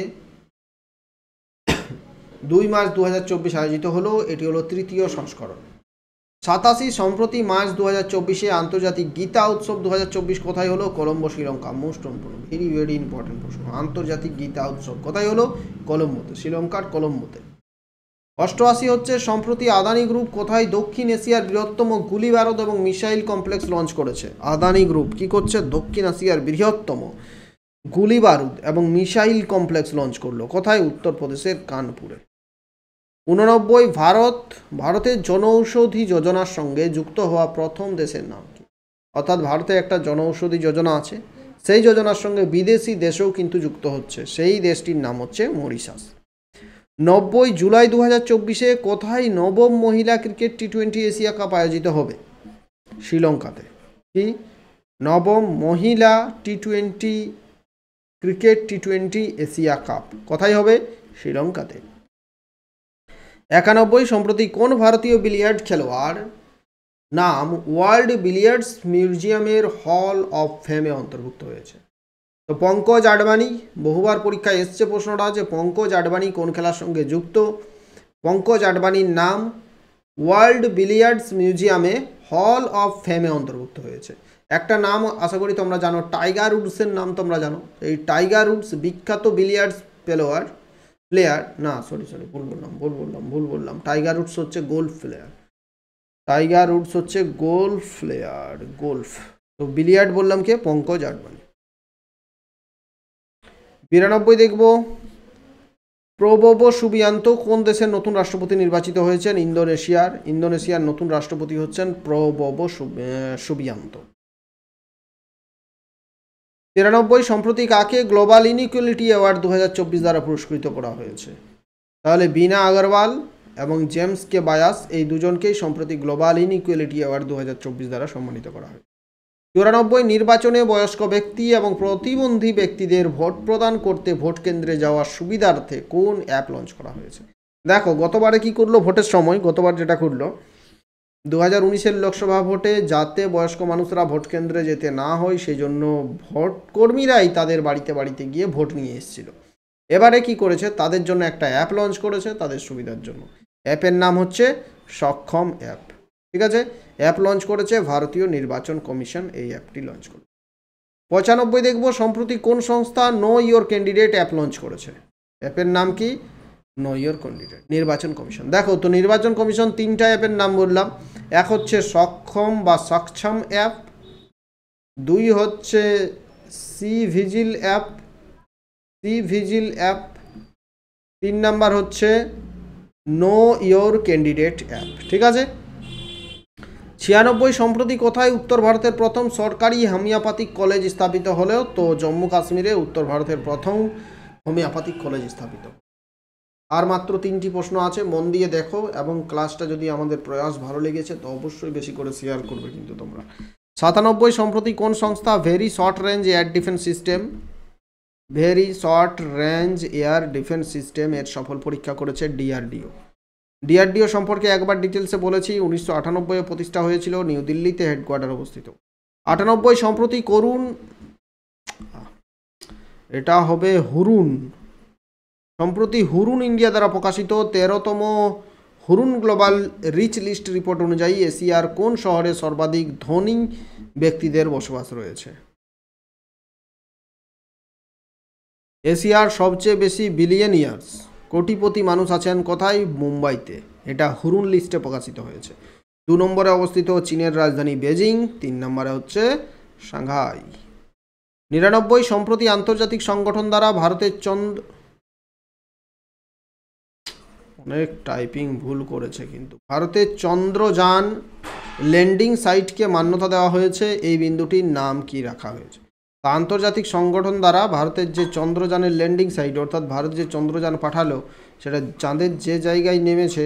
2 মার্চ 2024 আয়োজিত হলো। এটি হলো তৃতীয় সংস্করণ। 87। সম্প্রতি মার্চ 2024-এ আন্তর্জাতিক গীতা উৎসব 2024 কোথায় হলো? Colombo, Sri Lanka. Most important, very very important প্রশ্ন। আন্তর্জাতিক গীতা উৎসব কোথায় হলো? কলম্বোতে, শ্রীলঙ্কার কলম্বোতে। 88 হচ্ছে সম্প্রতি আদানি গ্রুপ কোথায় দক্ষিণ এশিয়ার বৃহত্তম গুলি বারুদ এবং মিসাইল কমপ্লেক্স লঞ্চ করেছে? আদানি গ্রুপ কি করছে? দক্ষিণ এশিয়ার বৃহত্তম গুলি বারুদ এবং মিসাইল কমপ্লেক্স লঞ্চ করলো। কোথায়? উত্তরপ্রদেশের কানপুরে। 89। ভারতের জনঔষধি যোজনার সঙ্গে যুক্ত হওয়া প্রথম দেশের নাম কি? অর্থাৎ ভারতে একটা জনঔষধি যোজনা আছে, সেই যোজনার সঙ্গে বিদেশি দেশও কিন্তু যুক্ত হচ্ছে। সেই দেশটির নাম হচ্ছে মরিশাস। 90। জুলাই 2024-এ কোথায় নবম মহিলা ক্রিকেট T20 এশিয়া কাপ আয়োজিত হবে? শ্রীলঙ্কাতে। কি? নবম মহিলা ক্রিকেট T20 এশিয়া কাপ কোথায় হবে? শ্রীলঙ্কাতে। 91। সম্প্রতি কোন ভারতীয় বিলিয়ার্ড খেলোয়াড় নাম ওয়ার্ল্ড বিলিয়ার্ডস মিউজিয়ামের হল অফ ফেমে অন্তর্ভুক্ত হয়েছে? তো পঙ্কজ আডবাণী। বহুবার পরীক্ষায় এসছে প্রশ্নটা, যে পঙ্কজ আডবাণী কোন খেলার সঙ্গে যুক্ত? পঙ্কজ আডবাণীর নাম ওয়ার্ল্ড বিলিয়ার্ডস মিউজিয়ামে হল অফ ফেমে অন্তর্ভুক্ত হয়েছে। একটা নাম আশা করি তোমরা জানো, টাইগার উডসের নাম তোমরা জানো। এই টাইগার উডস বিখ্যাত বিলিয়ার্ডস প্লেয়ার না, সরি ভুল বললাম। টাইগার উডস হচ্ছে গোল্ফ প্লেয়ার। টাইগার উডস হচ্ছে গোল্ফ প্লেয়ার, গোল্ফ। তো বিলিয়ার্ড বললাম কে? পঙ্কজ আডবাণী। 92 দেখব প্রবোবো সুবিয়ান্তো কোন দেশের নতুন রাষ্ট্রপতি নির্বাচিত হয়েছেন? ইন্দোনেশিয়ার নতুন রাষ্ট্রপতি হচ্ছেন প্রবোবো সুবিয়ান্তো। 93 সম্প্রতি কাকে গ্লোবাল ইনইকুয়ালিটি অ্যাওয়ার্ড 2024 দ্বারা পুরস্কৃত করা হয়েছে? তাহলে বিনা আগরওয়াল এবং জেমস কে বায়াস এই দুজনকেই সম্প্রতি গ্লোবাল ইনইকুয়ালিটি অ্যাওয়ার্ড 2024 দ্বারা সম্মানিত করা হয়। 94 নির্বাচনে বয়স্ক ব্যক্তি এবং প্রতিবন্ধী ব্যক্তিদের ভোট প্রদান করতে ভোট কেন্দ্রে যাওয়ার সুবিধার্থে কোন অ্যাপ লঞ্চ করা হয়েছে? দেখো গতবারে কি করলো ভোটের সময়, গতবার যেটা করলো 2019-এর লোকসভা ভোটে যাতে বয়স্ক মানুষরা ভোট কেন্দ্রে যেতে না হয় সেই জন্য ভোট কর্মীরাই তাদের বাড়িতে বাড়িতে গিয়ে ভোট নিয়ে এসেছিল। এবারে কি করেছে, তাদের জন্য একটা অ্যাপ লঞ্চ করেছে তাদের সুবিধার জন্য। অ্যাপের নাম হচ্ছে সক্ষম অ্যাপ। ঠিক আছে, অ্যাপ লঞ্চ করেছে ভারতীয় নির্বাচন কমিশন, এই অ্যাপটি লঞ্চ করে। 95 দেখব সম্প্রতি কোন সংস্থা know your candidate app launch করেছে? অ্যাপের নাম কি? নো ইয়োর ক্যান্ডিডেট, নির্বাচন কমিশন। দেখো তো নির্বাচন কমিশন তিনটা অ্যাপের নাম বললাম, এক হচ্ছে সক্ষম বা সক্ষম অ্যাপ, দুই হচ্ছে সি ভিজিল অ্যাপ, তিন নাম্বার হচ্ছে নো ইয়োর ক্যান্ডিডেট অ্যাপ। ঠিক আছে। 96 সম্প্রতি কোথায় উত্তর ভারতের প্রথম সরকারি হোমিওপ্যাথিক কলেজ স্থাপিত হলেও? তো জম্মু কাশ্মীরে উত্তর ভারতের প্রথম হোমিওপ্যাথিক কলেজ স্থাপিত। আর মাত্র 3টি প্রশ্ন আছে, মন দিয়ে দেখো এবং ক্লাসটা যদি আমাদের প্রয়াস ভালো লেগেছে তো অবশ্যই বেশি করে শেয়ার করবে কিন্তু তোমরা। 97 সম্প্রতি কোন সংস্থা very short range air defence system এর সফল পরীক্ষা করেছে? ডিআরডিও সম্পর্কে একবার ডিটেলসে বলেছি, 1998-এ প্রতিষ্ঠা হয়েছিল, নিউ দিল্লিতে হেডকোয়ার্টার অবস্থিত। 98 সম্প্রতি সম্প্রতি হুরুন ইন্ডিয়া দ্বারা প্রকাশিত 13তম Hurun global rich list report অনুযায়ী এশিয়ার কোন শহরে সর্বাধিক ধনী ব্যক্তিদের বসবাস রয়েছে? এশিয়ার সবচেয়ে বেশি বিলিয়নিয়ার্স কোটিপতি মানুষ আছেন কোথায়? মুম্বাইতে। এটা হুরুন লিস্টে প্রকাশিত হয়েছে। 2 নম্বরে অবস্থিত চীনের রাজধানী বেজিং, 3 নম্বরে হচ্ছে সাংহাই। 99 সম্প্রতি আন্তর্জাতিক সংগঠন দ্বারা ভারতের অনেক টাইপিং ভুল করেছে কিন্তু ভারতের চন্দ্রযান ল্যান্ডিং সাইটকে মান্যতা দেওয়া হয়েছে, এই বিন্দুটির নাম কি রাখা হয়েছে? আন্তর্জাতিক সংগঠন দ্বারা ভারতের যে চন্দ্রযানের ল্যান্ডিং সাইট, অর্থাৎ ভারত যে চন্দ্রযান পাঠালো সেটা চাঁদের যে জায়গায় নেমেছে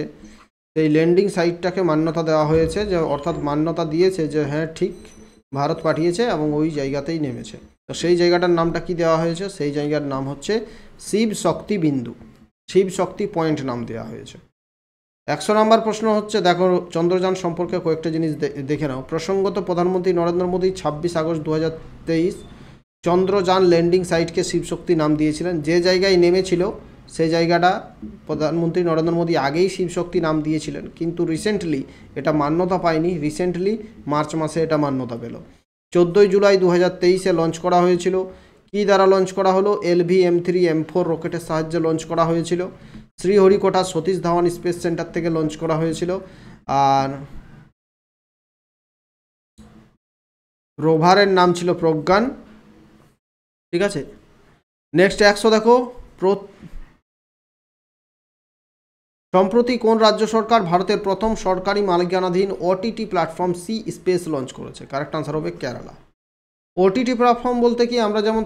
সেই ল্যান্ডিং সাইটটাকে মান্যতা দেওয়া হয়েছে, যে অর্থাৎ মান্যতা দিয়েছে যে হ্যাঁ ঠিক ভারত পাঠিয়েছে এবং ওই জায়গাতেই নেমেছে। তো সেই জায়গাটার নামটা কি দেওয়া হয়েছে? সেই জায়গার নাম হচ্ছে শিব শক্তি বিন্দু, শিব শক্তি পয়েন্ট নাম দেওয়া হয়েছে। 100 নম্বর প্রশ্ন হচ্ছে, দেখো চন্দ্রযান সম্পর্কে কয়েকটা জিনিস দেখে নাও। প্রসঙ্গত প্রধানমন্ত্রী নরেন্দ্র মোদী 26 আগস্ট 2023 চন্দ্রযান ল্যান্ডিং সাইটকে শিবশক্তি নাম দিয়েছিলেন। যে জায়গায় নেমেছিল সেই জায়গাটা প্রধানমন্ত্রী নরেন্দ্র মোদী আগেই শিবশক্তি নাম দিয়েছিলেন, কিন্তু রিসেন্টলি এটা মান্যতা পায়নি, রিসেন্টলি মার্চ মাসে এটা মান্যতা পেল। 14 জুলাই 2023-এ লঞ্চ করা হয়েছিল। কি দ্বারা লঞ্চ করা হলো? LV-M3 M4 রকেটের সাহায্যে লঞ্চ করা হয়েছিল। শ্রীহরিকোটা সতীশ ধাওয়ান স্পেস সেন্টার থেকে লঞ্চ করা হয়েছিল। আর রোভারের নাম ছিল প্রজ্ঞান। ঠিক আছে, নেক্সট 100 দেখো, সম্প্রতি কোন রাজ্য সরকার ভারতের প্রথম সরকারি মালিকানাধীন OTT platform C space launch করেছে? কারেক্ট আনসার হবে কেরালা। OTT প্ল্যাটফর্ম বলতে কি, আমরা যেমন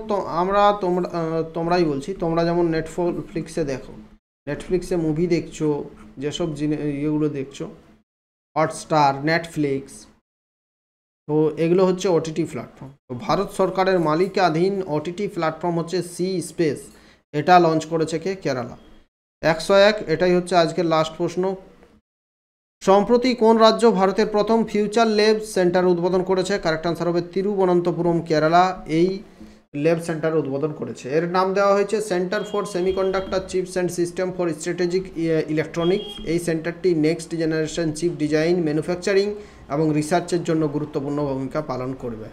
তোমরাই বলছি, তোমরা যেমন নেটফ্লিক্সে দেখো, নেটফ্লিক্সে মুভি দেখছো, যেসব ইয়েগুলো দেখছো, হটস্টার, নেটফ্লিক্স, তো এগুলো হচ্ছে OTT প্ল্যাটফর্ম। তো ভারত সরকারের মালিকাধীন OTT প্ল্যাটফর্ম হচ্ছে সি স্পেস, এটা লঞ্চ করেছে কে? কেরালা। 101, এটাই হচ্ছে আজকের লাস্ট প্রশ্ন। সম্প্রতি কোন রাজ্য ভারতের প্রথম ফিউচার ল্যাব সেন্টার উদ্বোধন করেছে? কারেক্ট আনসার হবে তিরুবনন্তপুরম, কেরালা এই ল্যাব সেন্টার উদ্বোধন করেছে। এর নাম দেওয়া হয়েছে centre for semiconductor chips and system for strategic electronics. এই সেন্টারটি next generation chip design, manufacturing এবং রিসার্চের জন্য গুরুত্বপূর্ণ ভূমিকা পালন করবে।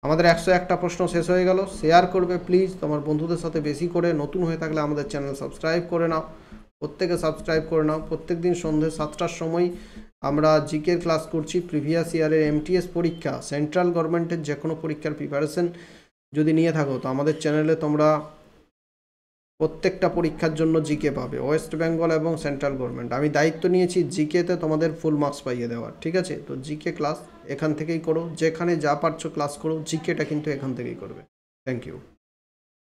আমাদের 101টা প্রশ্ন শেষ হয়ে গেল। শেয়ার করবে প্লিজ তোমার বন্ধুদের সাথে বেশি করে। নতুন হয়ে থাকলে আমাদের চ্যানেল সাবস্ক্রাইব করে নাও, প্রত্যেকে সাবস্ক্রাইব করে নাও। প্রত্যেক দিন সন্ধ্যে 7টার সময় আমরা জিকের ক্লাস করছি। প্রিভিয়াস ইয়ারের MTS পরীক্ষা, সেন্ট্রাল গভর্নমেন্টের যে কোনো পরীক্ষার প্রিপারেশন যদি নিয়ে থাকো তো আমাদের চ্যানেলে তোমরা প্রত্যেকটা পরীক্ষার জন্য জিকে পাবে, ওয়েস্ট বেঙ্গল এবং সেন্ট্রাল গভর্নমেন্ট। আমি দায়িত্ব নিয়েছি জিকেতে তোমাদের ফুল মার্কস পাইয়ে দেওয়ার, ঠিক আছে? তো জিকে ক্লাস এখান থেকেই করো, যেখানে যা পারছো ক্লাস করো, জিকেটা কিন্তু এখান থেকেই করবে। Thank you.